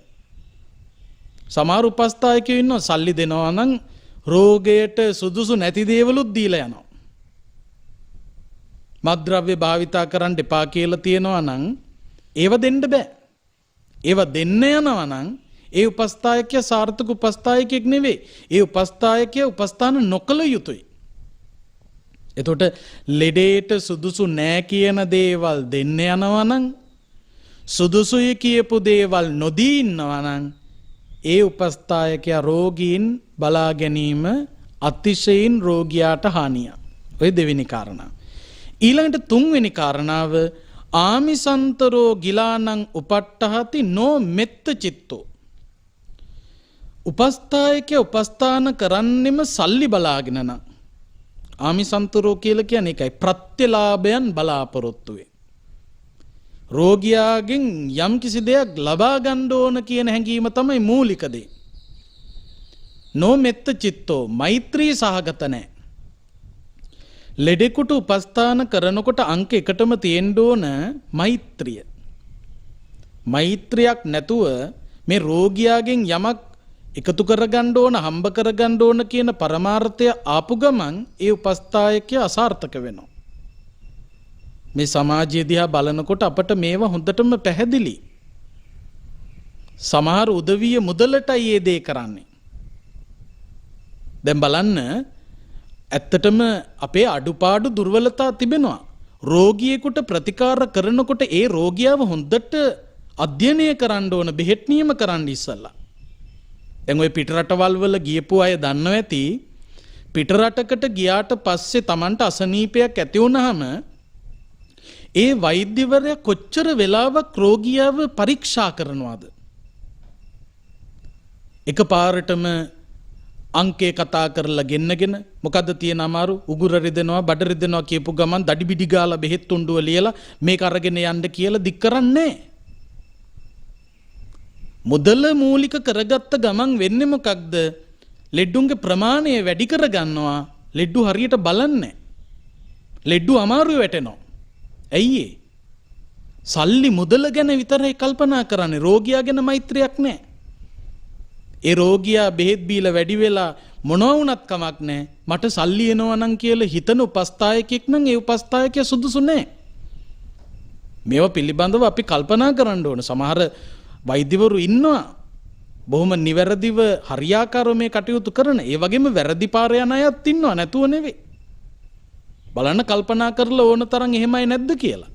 [SPEAKER 1] සමහර උපස්ථායකයෝ ඉන්නවා සල්ලි දෙනවා නම් රෝගයට සුදුසු නැති දේවලුත් දීලා යනවා. මත්ද්‍රව්‍ය භාවිතා කරන්න එපා කියලා තියෙනවා නම් ඒව දෙන්න බෑ. ඒව දෙන්න යනවා නම් ඒ උපස්ථායකයා සාර්ථක උපස්ථායකයෙක් නෙවෙයි. ඒ උපස්ථායකයා උපස්ථාන නොකළ යුතුයි. එතකොට ලෙඩේට සුදුසු නෑ කියන දේවල් දෙන්න යනවා නම් සුදුසුයි කියපු දේවල් නොදී ඉන්නවා නම් ඒ උපස්ථායකයා රෝගීන් බලා ගැනීම අතිශයින් රෝගියාට හානියක්. ඔය දෙවෙනි කාරණා. ඊළඟට තුන්වෙනි කාරණාව ආමිසන්තරෝ ගිලානං උපට්ඨහති නෝ මෙත්ත චිත්තෝ. උපස්ථායකයා උපස්ථාන කරන්නෙම සල්ලි බලාගෙන නම් ආමිසන්තරෝ කියලා කියන්නේ ඒකයි ප්‍රත්‍යලාභයන් බලාපොරොත්තු වෙයි. රෝගියාගෙන් යම් කිසි දෙයක් ලබා ගන්න ඕන කියන හැඟීම තමයි මූලික දේ. නොමෙත්ත චිත්තෝ මෛත්‍රී සහගත නැහැ. ලෙඩෙකුට උපස්ථාන කරනකොට අංක එකටම තියෙන්න ඕන මෛත්‍රිය. මෛත්‍රියක් නැතුව මේ රෝගියාගෙන් යමක් එකතු කරගන්න ඕන හම්බ කරගන්න ඕන කියන පරමාර්ථය ආපු ගමන් ඒ උපස්ථායකයා අසාර්ථක වෙනවා. මේ සමාජය දිහා බලනකොට අපට මේවා හොඳටම පැහැදිලි. සමහර උදවිය මුදලටයි ඒ දේ කරන්නේ. දැන් බලන්න ඇත්තටම අපේ අඩුපාඩු දුර්වලතා තිබෙනවා. රෝගියෙකුට ප්‍රතිකාර කරනකොට ඒ රෝගියාව හොඳට අධ්‍යයනය කරන්න ඕන බෙහෙත් නියම කරන්න ඉස්සලා. දැන් ඔය පිටරටවල් වල ගියපු අය දන්නවා ඇති පිටරටකට ගියාට පස්සේ Tamanට අසනීපයක් ඇති වුනහම ඒ වෛද්‍යවරයා කොච්චර වෙලාවක් රෝගියාව පරීක්ෂා කරනවාද? එකපාරටම අංකේ කතා කරලා ගෙන්නගෙන මොකද්ද තියෙන අමාරු උගුර රිදෙනවා බඩ රිදෙනවා කියපු ගමන් දඩි බිඩි ගාලා බෙහෙත් තුණ්ඩුව ලියලා මේක අරගෙන යන්න කියලා දික් කරන්නේ. මුදල මූලික කරගත්ත ගමන් වෙන්නේ මොකක්ද? ලෙඩුන්ගේ ප්‍රමාණය වැඩි කරගන්නවා. ලෙඩු හරියට බලන්නේ. ලෙඩු අමාරු වැටෙනවා. ඇයි සල්ලි මුදල ගැන විතරයි කල්පනා කරන්නේ. රෝගියා ගැන මෛත්‍රියක් නැහැ. ඒ රෝගියා බෙහෙත් බීලා වැඩි වෙලා මොනවා වුණත් කමක් නැහැ. මට සල්ලි එනවා නම් කියලා හිතන උපස්ථායකෙක් නම් ඒ උපස්ථායකයා සුදුසු නැහැ. මේවා පිළිබඳව අපි කල්පනා කරන්න ඕන. සමහර වෛද්‍යවරු ඉන්නවා බොහොම නිවැරදිව හරියාකාරව මේ කටයුතු කරන. ඒ වගේම වැරදි පාර යන අයත් ඉන්නවා නැතුව නෙවෙයි. බලන්න කල්පනා කරලා ඕන තරම් එහෙමයි නැද්ද කියලා.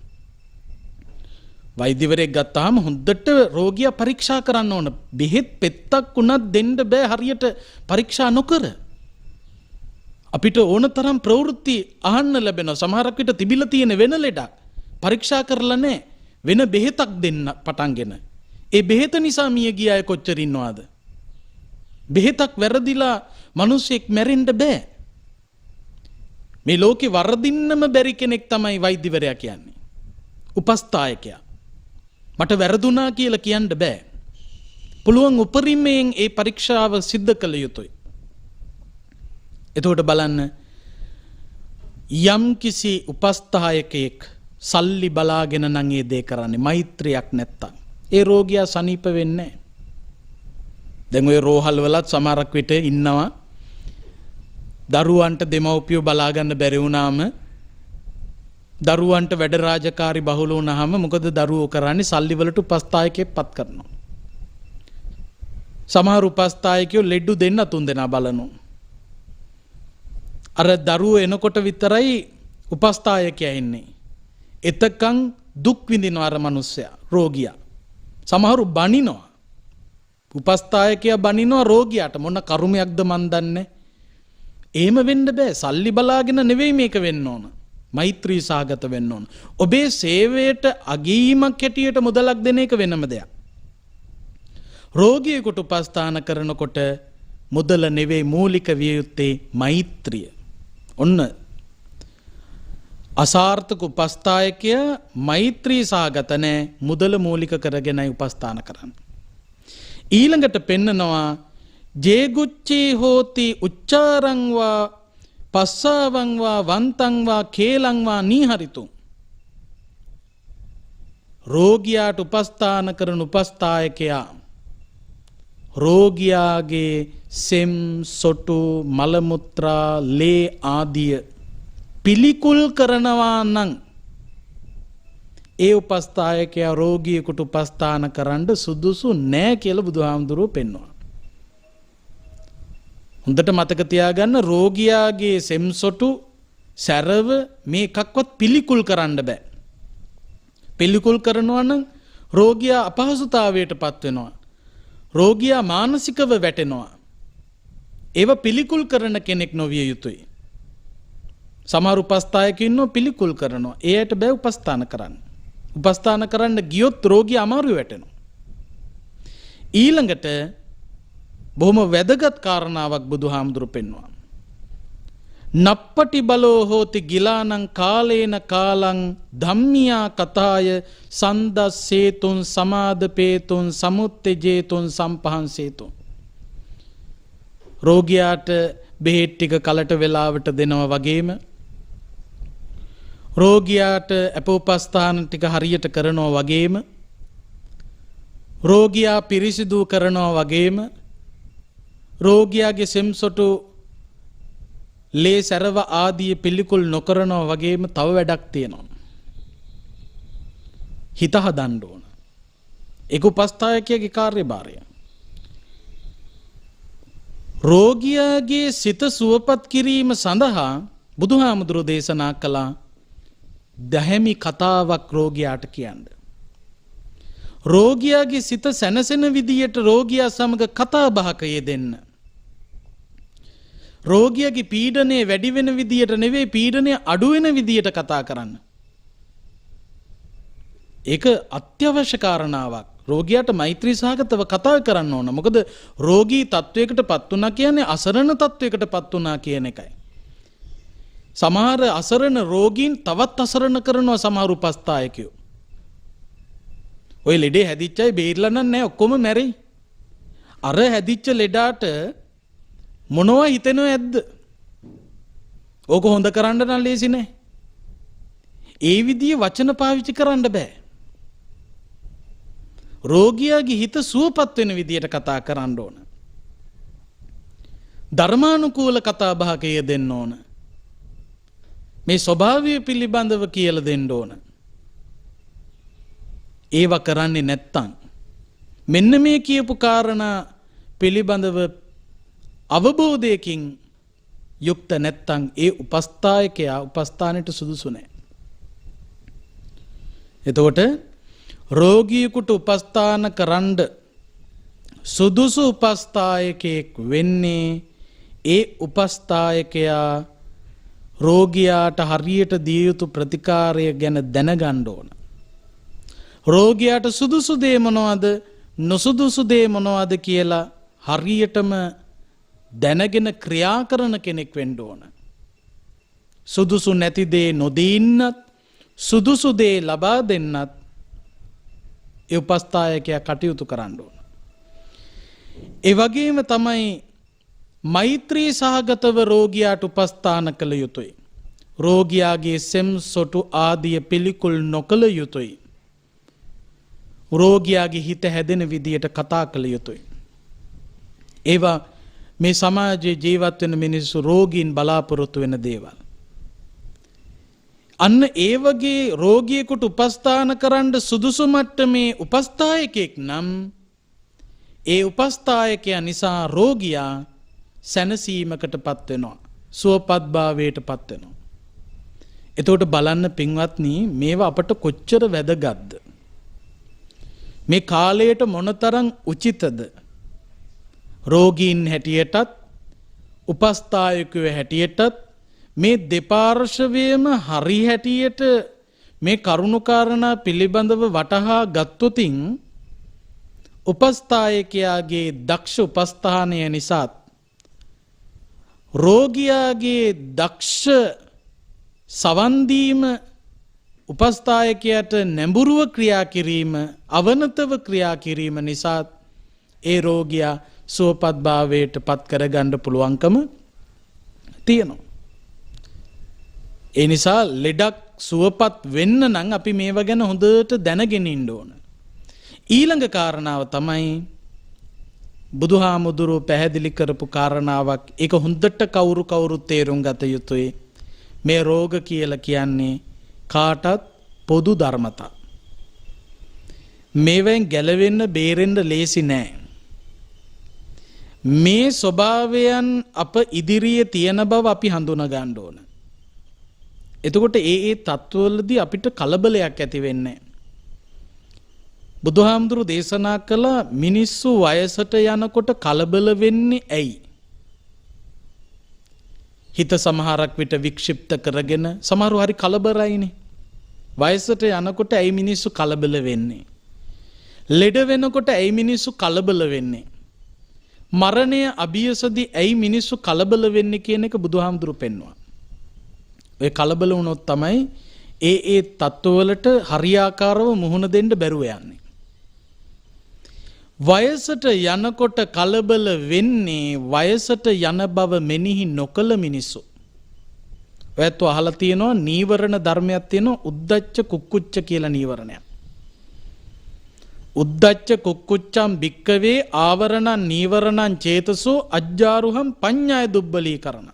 [SPEAKER 1] වෛද්‍යවරයෙක් ගත්තාම හොඳට රෝගියා පරීක්ෂා කරන්න ඕන. බෙහෙත් පෙත්තක් උනත් දෙන්න බෑ හරියට පරීක්ෂා නොකර. අපිට ඕන තරම් ප්‍රවෘත්ති අහන්න ලැබෙනවා. සමහරක් විට තිබිලා තියෙන වෙන ලෙඩක් පරීක්ෂා කරලා නැහැ. වෙන බෙහෙතක් දෙන්න පටන්ගෙන. ඒ බෙහෙත නිසා මිය ගිය අය කොච්චර ඉන්නවද? බෙහෙතක් වැරදිලා මිනිස්සෙක් මැරෙන්න බෑ. මේ ලෝකේ වරදින්නම බැරි කෙනෙක් තමයි වෛද්‍යවරයා කියන්නේ. උපස්ථායකයා. මට වැරදුනා කියලා කියන්න බෑ. පුළුවන් උපරිමයෙන් ඒ පරීක්ෂාව සිද්ධ කළ යුතුයි. එතකොට බලන්න යම් කිසි උපස්ථායකයෙක් සල්ලි බලාගෙන නම් ඒ දේ කරන්නේ මෛත්‍රියක් නැත්තම් ඒ රෝගියා සනීප වෙන්නේ නැහැ. දැන් ඔය රෝහල් වලත් සමහරක් විට ඉන්නවා දරුවන්ට දෙමව්පියෝ බලා ගන්න බැරි වුණාම දරුවන්ට වැඩ රාජකාරි බහුල වුණාම මොකද දරුවෝ කරන්නේ? සල්ලි වලට උපස්ථායකයෙක් පත් කරනවා. සමහර උපස්ථායකයෝ ලෙඩු දෙන්න තුන් දෙනා බලනවා. අර දරුවෝ එනකොට විතරයි උපස්ථායකයා ඉන්නේ. එතකන් දුක් විඳිනවා අර මිනිස්සයා රෝගියා. සමහරු බනිනවා. උපස්ථායකයා බනිනවා රෝගියාට. මොන කරුමයක්ද මන් දන්නේ. එහෙම වෙන්න බෑ. සල්ලි බලාගෙන නෙවෙයි මේක වෙන්න ඕන. මෛත්‍රී සාගත වෙන්න ඕන. ඔබේ සේවයට අගීමක් හැටියට මුදලක් දෙන එක වෙනම දෙයක්. රෝගියෙකුට උපස්ථාන කරනකොට මුදල නෙවෙයි මූලික විය යුත්තේ මෛත්‍රිය. ඔන්න අසාර්ථක උපස්ථායකයා මෛත්‍රී සාගත නැහැ. මුදල මූලික කරගෙනයි උපස්ථාන කරන්නේ. ඊළඟට පෙන්නනවා ජේගුච්චී හෝති උච්චාරංවා පස්සාවංවා වන්තංවා කේලංවා නීහරිතු. රෝගියාට උපස්ථාන කරන උපස්ථායකයා රෝගියාගේ සෙම් සොටු මල මුත්‍රා ලේ ආදිය පිළිකුල් කරනවා නම් ඒ උපස්ථායකයා රෝගියෙකුට උපස්ථාන කරන්න සුදුසු නෑ කියලා බුදුහාමුදුරුවෝ පෙන්වනවා. හොඳට මතක තියාගන්න රෝගියාගේ සෙම්සොටු සැරව මේ එකක්වත් පිළිකුල් කරන්න බෑ. පිළිකුල් කරනවා නම් රෝගියා අපහසුතාවයට පත් වෙනවා. රෝගියා මානසිකව වැටෙනවා. ඒව පිළිකුල් කරන කෙනෙක් නොවිය යුතුයි. සමහර උපස්ථායකයෝ ඉන්නවා පිළිකුල් කරනවා. එයාට බෑ උපස්ථාන කරන්න. උපස්ථාන කරන්න ගියොත් රෝගියා අමාරු වෙටෙනවා. ඊළඟට බොහොම වැදගත් කාරණාවක් බුදුහාමුදුරු පෙන්වනවා. නප්පටි බලෝ හෝති ගිලානං කාලේන කාලං ධම්මියා කතාය සන්දස්සේතුන් සමාදපේතුන් සමුත්තේජේතුන් සම්පහන්සේතුන්. රෝගියාට බෙහෙත් ටික කලට වෙලාවට දෙනවා වගේම රෝගියාට අපෝපස්ථාන ටික හරියට කරනවා වගේම රෝගියා පිරිසිදු කරනවා වගේම රෝගියාගේ සෙම්සොටු ලේ සැරව ආදී පිළිකුල් නොකරනවා වගේම තව වැඩක් තියෙනවා. හිත හදන්න ඕන. ඒක උපස්ථායකයාගේ කාර්යභාරය. රෝගියාගේ සිත සුවපත් කිරීම සඳහා බුදුහාමුදුරෝ දේශනා කළා දැහැමි කතාවක් රෝගියාට කියන්න. රෝගියාගේ සිත සැනසෙන විදියට රෝගියා සමග කතා බහක යෙදෙන්න. රෝගියාගේ පීඩනය වැඩි වෙන විදියට නෙවෙයි පීඩනය අඩු වෙන විදියට කතා කරන්න. ඒක අත්‍යවශ්‍ය කාරණාවක්. රෝගියාට මෛත්‍රී සහගතව කතා කරන්න ඕන. මොකද රෝගී තත්වයකට පත් වුණා කියන්නේ අසරණ තත්වයකට පත් වුණා කියන එකයි. සමහර අසරණ රෝගීන් තවත් අසරණ කරනවා සමහර උපස්ථායකයෝ. ඔය ලෙඩේ හැදිච්ච අය බේරිලා නැහැ ඔක්කොම මැරෙයි. අර හැදිච්ච ලෙඩාට මොනවා හිතෙනව ඇද්ද? ඕක හොඳ කරන්න නම් ලේසි නෑ. ඒ විදිහේ වචන පාවිච්චි කරන්න බෑ. රෝගියාගේ හිත සුවපත් වෙන විදියට කතා කරන්න ඕන. ධර්මානුකූල කතා බහක යෙදෙන්න ඕන. මේ ස්වභාවය පිළිබඳව කියලා දෙන්න ඕන. ඒව කරන්නේ නැත්තම් මෙන්න මේ කියපු කාරණා පිළිබඳව අවබෝධයකින් යුක්ත නැත්තම් ඒ උපස්ථායකයා උපස්ථානෙට සුදුසු නැහැ. එතකොට රෝගියෙකුට උපස්ථාන කරන්න සුදුසු උපස්ථායකයෙක් වෙන්නේ ඒ උපස්ථායකයා රෝගියාට හරියට දිය යුතු ප්‍රතිකාරය ගැන දැනගන්න ඕන. රෝගියාට සුදුසු දේ මොනවද නොසුදුසු දේ මොනවද කියලා හරියටම දැනගෙන ක්‍රියා කරන කෙනෙක් වෙන්න ඕන. සුදුසු නැති දේ නොදීන්නත් සුදුසු දේ ලබා දෙන්නත් ඒ උපස්ථායකයා කටයුතු කරන්න ඕන. ඒ වගේම තමයි මෛත්‍රී සහගතව රෝගියාට උපස්ථාන කළ යුතුයි. රෝගියාගේ සෙම් සොටු ආදිය පිළිකුල් නොකළ යුතුයි. රෝගියාගේ හිත හැදෙන විදියට කතා කළ යුතුයි. ඒවා මේ සමාජයේ ජීවත් වෙන මිනිස්සු රෝගීන් බලාපොරොත්තු වෙන දේවල්. අන්න ඒ වගේ රෝගියෙකුට උපස්ථාන කරන්න සුදුසු මට්ටමේ උපස්ථායකෙක් නම් ඒ උපස්ථායකයා නිසා රෝගියා සැනසීමකටපත් වෙනවා. සුවපත්භාවයටපත් වෙනවා. එතකොට බලන්න පින්වත්නි මේවා අපට කොච්චර වැදගත්ද? මේ කාලයට මොනතරම් උචිතද? රෝගීන් හැටියටත් උපස්ථායකයෝ හැටියටත් මේ දෙපාර්ශවයේම හරි හැටියට මේ කරුණාකාරණා පිළිබඳව වටහා ගත්තොතින් උපස්ථායකයාගේ දක්ෂ උපස්ථානය නිසා රෝගියාගේ දක්ෂ සවන් දීම උපස්ථායකයාට නැඹුරුව ක්‍රියා කිරීම අවනතව ක්‍රියා කිරීම නිසා ඒ රෝගියා සුවපත් පත් කරගන්න පුළුවන්කම තියෙනවා. ඒ නිසා ලෙඩක් සුවපත් වෙන්න නම් අපි මේවා ගැන හොඳට දැනගෙන ඉන්න ඕන. ඊළඟ කාරණාව තමයි බුදුහාමුදුරුවෝ පැහැදිලි කරපු කාරණාවක්. ඒක හොඳට කවුරු තේරුම් ගත යුතුයි. මේ රෝග කියලා කියන්නේ කාටත් පොදු ධර්මතා. මේවෙන් ගැලවෙන්න බේරෙන්න ලේසි නෑ. මේ ස්වභාවයන් අප ඉදිරියේ තියෙන බව අපි හඳුනා ගන්න ඕන. එතකොට ඒ තත්ත්වවලදී අපිට කලබලයක් ඇති වෙන්නේ. බුදුහාමුදුරු දේශනා කළ මිනිස්සු වයසට යනකොට කලබල වෙන්නේ ඇයි? හිත සමහරක් විට වික්ෂිප්ත කරගෙන සමහරව හරි කලබලයිනේ. වයසට යනකොට ඇයි මිනිස්සු කලබල වෙන්නේ? ලෙඩ වෙනකොට ඇයි මිනිස්සු කලබල වෙන්නේ? මරණය අභියසදී ඇයි මිනිස්සු කලබල වෙන්නේ කියන එක බුදුහාමුදුරු පෙන්වුවා. ඔය කලබල වුණොත් තමයි ඒ තත්ත්වවලට හරියාකාරව මුහුණ දෙන්න බැරුව යන්නේ. වයසට යනකොට කලබල වෙන්නේ වයසට යන බව මෙනෙහි නොකළ මිනිස්සු. ඔයත් අහලා තියෙනවා නීවරණ ධර්මයක් තියෙනවා උද්දච්ච කුක්කුච්ච කියලා නීවරණයක්. උද්දච්ච කුක්කුච්චම් භික්කවේ ආවරණං නීවරණං චේතසෝ අජ්ජාරුහම් පඤ්ඤාය දුබ්බලීකරණ.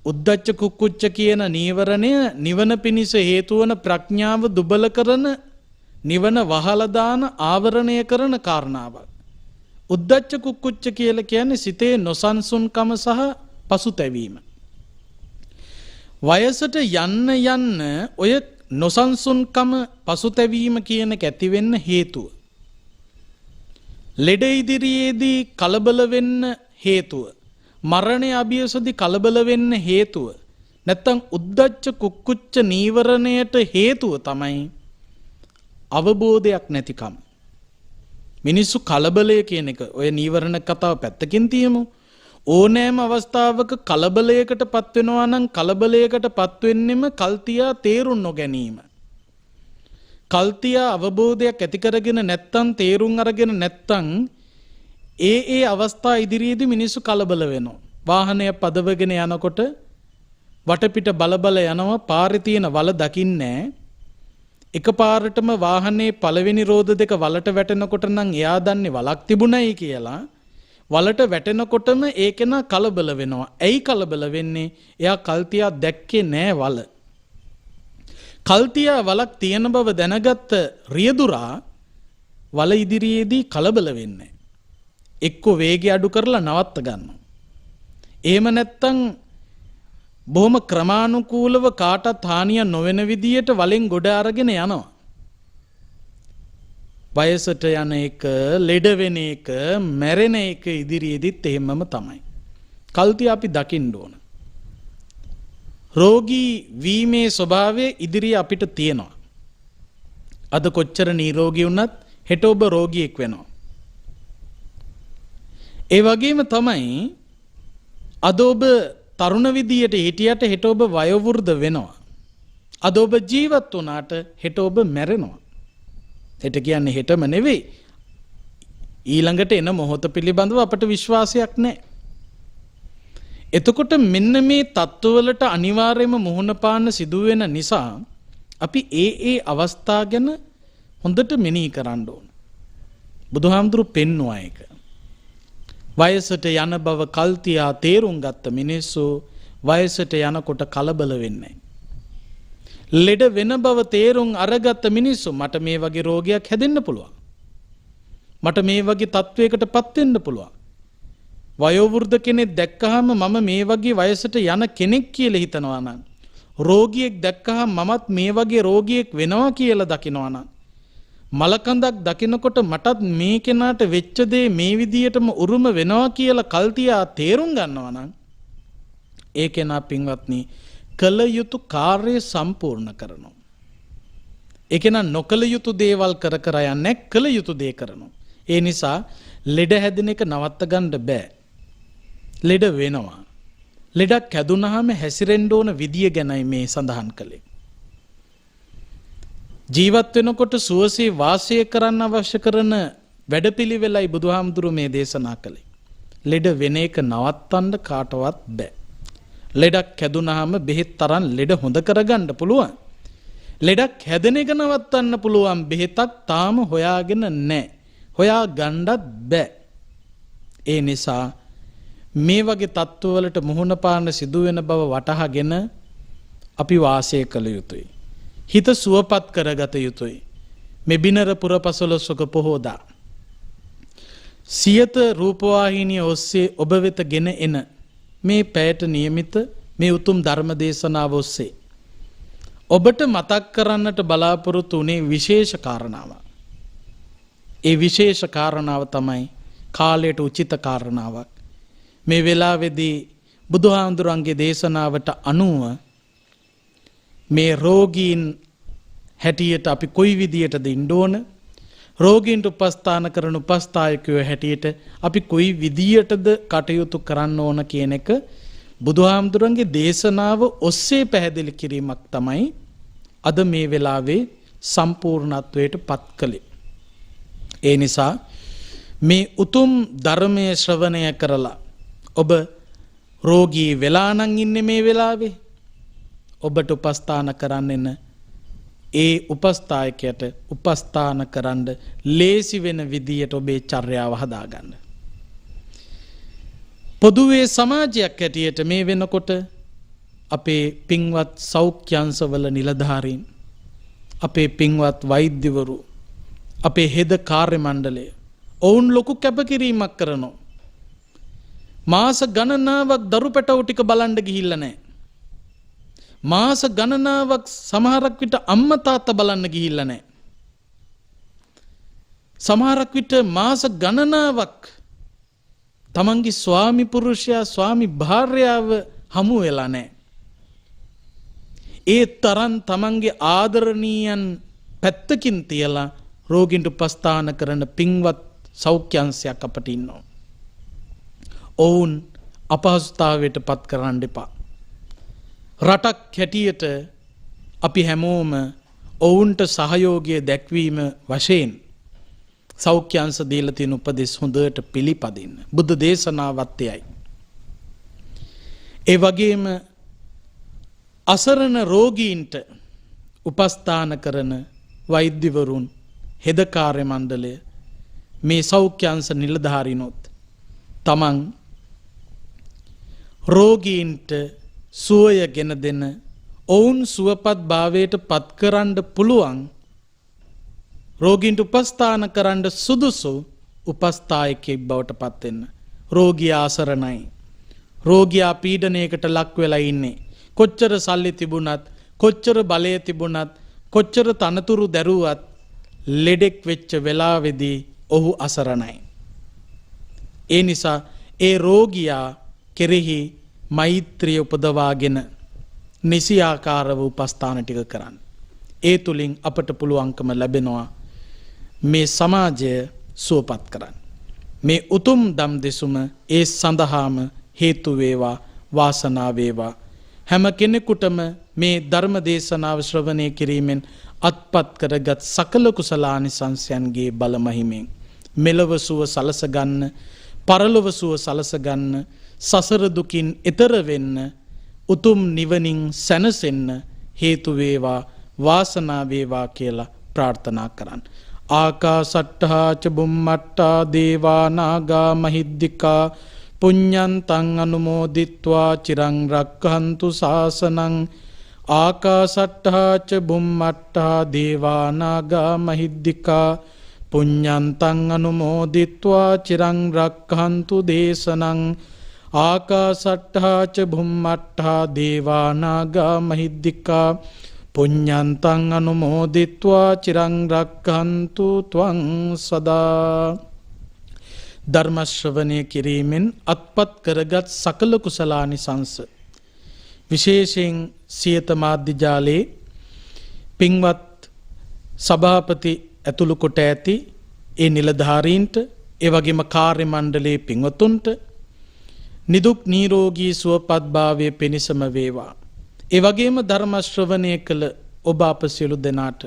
[SPEAKER 1] උද්දච්ච කුක්කුච්ච කියන නීවරණය නිවන පිණිස හේතු වන ප්‍රඥාව දුබල කරන නිවන වහලා දාන ආවරණය කරන කාරණාවක්. උද්දච්ච කුක්කුච්ච කියලා කියන්නේ සිතේ නොසන්සුන්කම සහ පසුතැවීම. වයසට යන්න ඔය නොසන්සුන්කම පසුතැවීම කියන එක ඇති වෙන්න හේතුව. ලෙඩ ඉදිරියේදී කලබල වෙන්න හේතුව. මරණය අභියසදී කලබල වෙන්න හේතුව. නැත්තම් උද්දච්ච කුක්කුච්ච නීවරණයට හේතුව තමයි අවබෝධයක් නැතිකම. මිනිස්සු කලබලය කියන එක ඔය නීවරණ කතාව පැත්තකින් තියමු. ඕනෑම අවස්ථාවක කලබලයකට පත් වෙනවා නම් කලබලයකට පත් වෙන්නෙම කල්තියා තේරුම් නොගැනීම. කල්තියා අවබෝධයක් ඇති කරගෙන නැත්තම් තේරුම් අරගෙන නැත්තම් ඒ අවස්ථා ඉදිරියේදී මිනිස්සු කලබල වෙනවා. වාහනය පදවගෙන යනකොට වටපිට බලබල යනවා, පාරේ තියෙන වල දකින්නේ එකපාරටම වාහනේ පළවෙනි රෝද දෙක වලට වැටෙනකොට නම් එයා දන්නේ වලක් තිබුණයි කියලා. වලට වැටෙනකොටම ඒකේන කලබල වෙනවා. ඇයි කලබල වෙන්නේ? එයා කල්තියා දැක්කේ නෑ වල. කල්තියා වලක් තියෙන බව දැනගත්ත රියදුරා වල ඉදිරියේදී කලබල වෙන්නේ. එක්ක වේගය අඩු කරලා නවත්ත ගන්නවා. එහෙම නැත්තම් බොහොම ක්‍රමානුකූලව කාටත් හානිය නොවන විදියට වලෙන් ගොඩ අරගෙන යනවා. වයසට යන එක, ලෙඩ වෙන එක, මැරෙන එක ඉදිරියේදීත් එහෙමම තමයි. කල්තිය අපි දකින්න ඕන. රෝගී වීමේ ස්වභාවය ඉදිරිය අපිට තියෙනවා. අද කොච්චර නිරෝගී වුණත් හෙට ඔබ රෝගියෙක් වෙනවා. ඒ වගේම තමයි අද ඔබ තරුණ විදියට හිටියට හෙට ඔබ වයෝවෘද්ධ වෙනවා. අද ඔබ ජීවත් වුණාට හෙට ඔබ මැරෙනවා. හෙට කියන්නේ හෙටම නෙවෙයි. ඊළඟට එන මොහොත පිළිබඳව අපට විශ්වාසයක් නැහැ. එතකොට මෙන්න මේ தত্ত্বවලට අනිවාර්යයෙන්ම මුහුණ පාන්න සිදු වෙන නිසා අපි ඒ අවස්ථා ගැන හොඳට මෙනෙහි කරන්න ඕන. බුදුහාමුදුරු පෙන්වුවා ඒක. වයසට යන බව කල්තියා තේරුම් ගත්ත මිනිස්සු වයසට යනකොට කලබල වෙන්නේ නැහැ. ලෙඩ වෙන බව තේරුම් අරගත්ත මිනිස්සු මට මේ වගේ රෝගයක් හැදෙන්න පුළුවන්. මට මේ වගේ තත්වයකට පත් වෙන්න පුළුවන්. වයෝවෘද්ධ කෙනෙක් දැක්කහම මම මේ වගේ වයසට යන කෙනෙක් කියලා හිතනවා නම්, රෝගියෙක් දැක්කහම මමත් මේ වගේ රෝගියෙක් වෙනවා කියලා දකිනවා නම්, මලකඳක් දකිනකොට මටත් මේ කෙනාට වෙච්ච දේ මේ විදියටම උරුම වෙනවා කියලා කල්තියා තේරුම් ගන්නවා නම්, ඒ කෙනා පින්වත්නි කළ යුතු කාර්ය සම්පූර්ණ කරනවා. ඒ කෙනා නොකළ යුතු දේවල් කර කර යන්නේ, කළ යුතු දේ කරනවා. ඒ නිසා ලෙඩ හැදෙන එක නවත්ත ගන්න බෑ. ලෙඩ වෙනවා. ලෙඩක් හැදුනහම හැසිරෙන්න ඕන විදිය ගැනයි මේ සඳහන් කළේ. ජීවත් වෙනකොට සුවසේ වාසය කරන්න අවශ්‍ය කරන වැඩපිළිවෙලයි බුදුහාමුදුරු මේ දේශනා කළේ. ලෙඩ වෙන එක නවත්තන්න කාටවත් බෑ. ලෙඩක් හැදුනහම බෙහෙත් තරම් ලෙඩ හොඳ කරගන්න පුළුවන්. ලෙඩක් හැදෙන එක නවත්තන්න පුළුවන් බෙහෙතක් තාම හොයාගෙන නැහැ. හොයා ගන්නත් බෑ. ඒ නිසා මේ වගේ තත්ත්වවලට මුහුණ පාන්න සිදු වෙන බව වටහාගෙන අපි වාසය කළ යුතුයි. හිත සුවපත් කරගත යුතුයි. මෙබිනර පුරපසළොස්වක පොහෝදා සියත රූපවාහිනිය ඔස්සේ ඔබ වෙත ගෙන එන මේ පැයට નિયમિત මේ උතුම් ධර්ම දේශනාව ඔස්සේ ඔබට මතක් කරන්නට බලාපොරොත්තු වුණේ විශේෂ කාරණාවක්. ඒ විශේෂ කාරණාව තමයි කාලයට උචිත කාරණාවක්. මේ වෙලාවේදී බුදුහාමුදුරන්ගේ දේශනාවට අනුව මේ රෝගීන් හැටියට අපි කොයි විදියටද ඉන්න ඕන, රෝගීන්ට උපස්ථාන කරන උපස්ථායකයෝ හැටියට අපි කොයි විදියටද කටයුතු කරන්න ඕන කියන එක බුදුහාමුදුරන්ගේ දේශනාව ඔස්සේ පැහැදිලි කිරීමක් තමයි අද මේ වෙලාවේ සම්පූර්ණත්වයට පත් කළේ. ඒ නිසා මේ උතුම් ධර්මයේ ශ්‍රවණය කරලා ඔබ රෝගී වෙලා නම් ඉන්නේ මේ වෙලාවේ ඔබට උපස්ථාන කරන්න ඒ උපස්ථායකයට උපස්ථාන කරන්න ලේසි වෙන විදියට ඔබේ චර්යාව හදාගන්න. පොදුවේ සමාජයක් හැටියට මේ වෙනකොට අපේ පින්වත් සෞඛ්‍යංශවල නිලධාරීන්, අපේ පින්වත් වෛද්‍යවරු, අපේ හෙද කාර්ය මණ්ඩලය ඔවුන් ලොකු කැපකිරීමක් කරනවා. මාස ගණනාවක් දරු පැටවු ටික බලන්න ගිහිල්ලා නැහැ. මාස ගණනාවක් සමහරක් විට අම්මා තාත්තා බලන්න ගිහිල්ලා නැහැ. සමහරක් විට මාස ගණනාවක් තමන්ගේ ස්වාමි පුරුෂයා ස්වාමි භාර්යාව හමු වෙලා නැහැ. ඒ තරම් තමන්ගේ ආදරණීයන් පැත්තකින් තියලා රෝගීන්ට උපස්ථාන කරන පින්වත් සෞඛ්‍ය අංශයක් අපට ඉන්නවා. ඔවුන් අපහසුතාවයට පත් කරන්න එපා. රටක් හැටියට අපි හැමෝම ඔවුන්ට සහයෝගය දැක්වීම වශයෙන් සෞඛ්‍ය අංශ දීලා තියෙන උපදෙස් හොඳට පිළිපදින්න. බුද්ධ දේශනාවත් එයයි. ඒ වගේම අසරණ රෝගීන්ට උපස්ථාන කරන වෛද්‍යවරුන්, හෙද කාර්ය මණ්ඩලය, මේ සෞඛ්‍ය අංශ නිලධාරීනොත් තමන් රෝගීන්ට සුවය ගෙන දෙන, ඔවුන් සුවපත් භාවයට පත් කරන්න පුළුවන්, රෝගීන්ට උපස්ථාන කරන්න සුදුසු උපස්ථායකයෙක් බවට පත් වෙන්න. රෝගියා අසරණයි. රෝගියා පීඩනයකට ලක් වෙලා ඉන්නේ. කොච්චර සල්ලි තිබුණත්, කොච්චර බලය තිබුණත්, කොච්චර තනතුරු දැරුවත් ලෙඩෙක් වෙච්ච වෙලාවේදී ඔහු අසරණයි. ඒ නිසා ඒ රෝගියා කෙරෙහි මෛත්‍රිය උපදවාගෙන නිසි ආකාරව උපස්ථාන ටික කරන්න. ඒ තුලින් අපට පුළුවන්කම ලැබෙනවා මේ සමාජය සුවපත් කරන්න. මේ උතුම් දම් දෙසුම ඒ සඳහාම හේතු වේවා, වාසනාව වේවා. හැම කෙනෙකුටම මේ ධර්ම දේශනාව ශ්‍රවණය කිරීමෙන් අත්පත් කරගත් සකල කුසලානිසංසයන්ගේ බල මහිමෙන් මෙලව සුව සලස ගන්න, පරලොව සුව සලස ගන්න, සසර දුකින් එතර වෙන්න, උතුම් නිවනින් සැනසෙන්න හේතු වේවා, වාසනාව වේවා කියලා ප්‍රාර්ථනා කරන්න. ආකාසට්ඨා ච බුම්මට්ඨා දේවා නාග මහිද්దికා පුඤ්ඤන්තං අනුමෝදිත්වා චිරං රක්ඛන්තු ශාසනං. ආකාසට්ඨා ච බුම්මට්ඨා දේවා නාග මහිද්దికා පුඤ්ඤන්තං අනුමෝදිත්වා චිරං රක්ඛන්තු දේශනං. ආකාසට්ඨා ච බුම්මට්ඨා දේවා නාග මහිද්దికා පුඤ්ඤන්තං අනුමෝදිත්වා චිරං රක්ඛන්තු ත්වං සදා. ධර්ම ශ්‍රවණය කිරීමෙන් අත්පත් කරගත් සකල කුසලානිසංස විශේෂයෙන් සියත මාධ්‍ය ජාලයේ පින්වත් සභාපති ඇතුළු කොට ඇති ඒ නිලධාරීන්ට, ඒ වගේම කාර්ය මණ්ඩලයේ පින්වතුන්ට නිදුක් නිරෝගී සුවපත් භාවයේ පිණසම වේවා. ඒ වගේම ධර්ම ශ්‍රවණය කළ ඔබ අප සියලු දෙනාට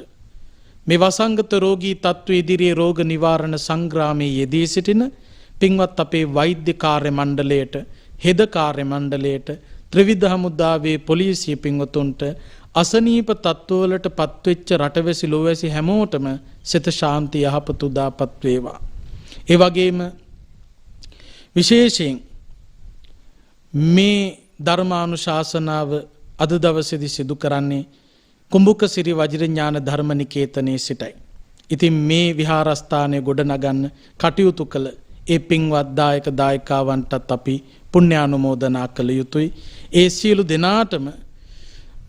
[SPEAKER 1] මේ වසංගත රෝගී තත්ත්ව ඉදිරියේ රෝග නිවාරණ සංග්‍රාමයේ යෙදී සිටින පින්වත් අපේ වෛද්‍ය කාර්ය මණ්ඩලයට, හෙද කාර්ය මණ්ඩලයට, ත්‍රිවිධ හමුදාවේ පොලිසිය පින්වතුන්ට, අසනීප තත්ත්වවලට පත්වෙච්ච රටවැසි ලෝවැසි හැමෝටම සිත ශාන්ති යහපත උදාපත් වේවා. ඒ වගේම විශේෂයෙන් මේ ධර්මානුශාසනාව අද දවසේදී සිදු කරන්නේ කුඹුකසිරි වජිරඥාන ධර්මනිකේතනයේ සිටයි. ඉතින් මේ විහාරස්ථානය ගොඩනගන්න කටයුතු කළ ඒ පින්වත් දායක දායකාවන්ටත් අපි පුණ්‍යානුමෝදනා කළ යුතුයි. ඒ සියලු දෙනාටම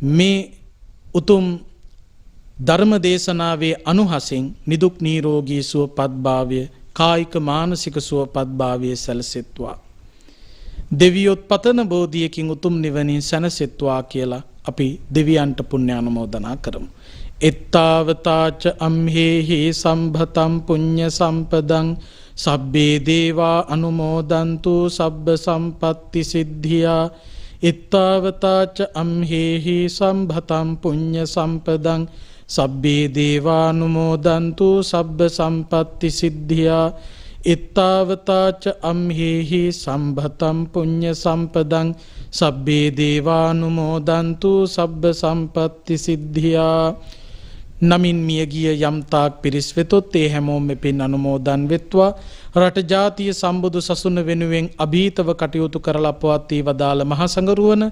[SPEAKER 1] මේ උතුම් ධර්ම දේශනාවේ අනුහසින් නිදුක් නිරෝගී සුවපත් භාවය, කායික මානසික සුවපත් භාවය සැලසෙත්වා. දෙවියොත් පතන බෝධියකින් උතුම් නිවනින් සැනසෙත්වා කියලා අපි දෙවියන්ට පුණ්‍යානුමෝදනා කරමු. එත්තාවතාච අම්හෙහි සම්භතම් පුඤ්ඤ සම්පදං සබ්බේ දේවා අනුමෝදන්තු සබ්බ සම්පත්ති සිද්ධියා. එත්තාවතාච අම්හෙහි සම්භතම් පුඤ්ඤ සම්පදං සබ්බේ දේවා අනුමෝදන්තු සබ්බ සම්පත්ති සිද්ධියා. එත්තාවතාච අම්හෙහි සම්භතම් පුඤ්ඤ සම්පදං සබ්බේ දේවානුමෝදන්තු සබ්බ සම්පත්ති සිද්ධියා. නමින් මියගිය යම්තාක් පිරිස් වෙතොත් ඒ හැමෝම පින් අනුමෝදන් වෙත්වා. රට ජාතිය සම්බුදු සසුන වෙනුවෙන් අභීතව කටයුතු කරලා පවත්වී වදාළ මහ සංඝරුවන,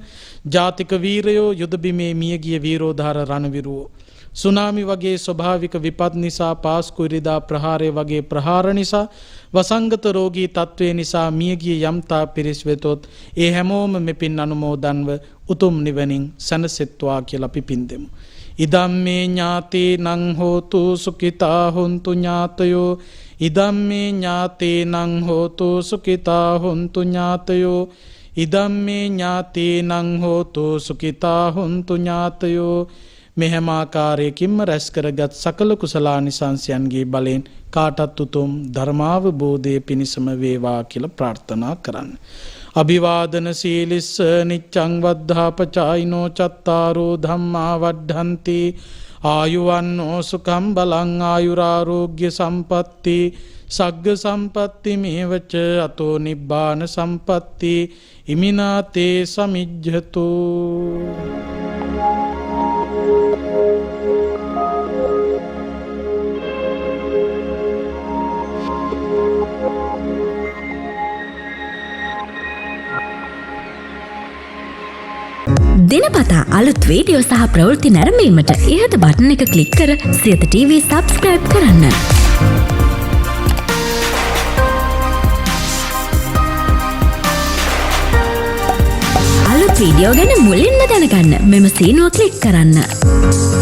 [SPEAKER 1] ජාතික වීරයෝ, යුද බිමේ මියගිය වීරෝධාර රණවිරුවෝ, සුනාමි වගේ ස්වභාවික විපත් නිසා, පාස්කු ඉරිදා ප්‍රහාරය වගේ ප්‍රහාර නිසා, වසංගත රෝගී තත්ත්වය නිසා මියගිය යම්තා පිරිස් වෙතොත් ඒ හැමෝම මෙපින් අනුමෝදන්ව උතුම් නිවනින් සැනසෙත්වා කියලා අපි පින් දෙමු. ඉදම්මේ ඥාතේ නං හෝතු සුඛිතා හොන්තු ඥාතයෝ. ඉදම්මේ ඥාතේ නං හෝතු සුඛිතා හොන්තු ඥාතයෝ. ඉදම්මේ ඥාතේ නං හෝතු සුඛිතා හොන්තු ඥාතයෝ. මෙහෙම ආකාරයකින්ම රැස් කරගත් සකල කුසලානිසංසයන්ගේ බලෙන් කාටත් උතුම් ධර්මාවබෝධය පිණිසම වේවා කියලා ප්‍රාර්ථනා කරන්න. අභිවාදන සීලිස්ස නිච්ඡං වද්ධාපචායිනෝ චත්තාරෝ ධම්මා වඩ්ඩන්ති ආයුවන්නෝ සුඛං බලං ආයුරාෝග්‍ය සම්පatti සග්ග සම්පatti මේවච අතෝ නිබ්බාන සම්පatti ඉමිනාතේ සමිජ්ජතු.
[SPEAKER 2] දිනපතා අලුත් වීඩියෝ සහ ප්‍රවෘත්ති නැරඹීමට ඉහත බටන් එක ක්ලික් කර සියත TV සබ්ස්ක්‍රයිබ් කරන්න. අලුත් වීඩියෝ ගැන මුලින්ම දැනගන්න මෙම සීනුව ක්ලික් කරන්න.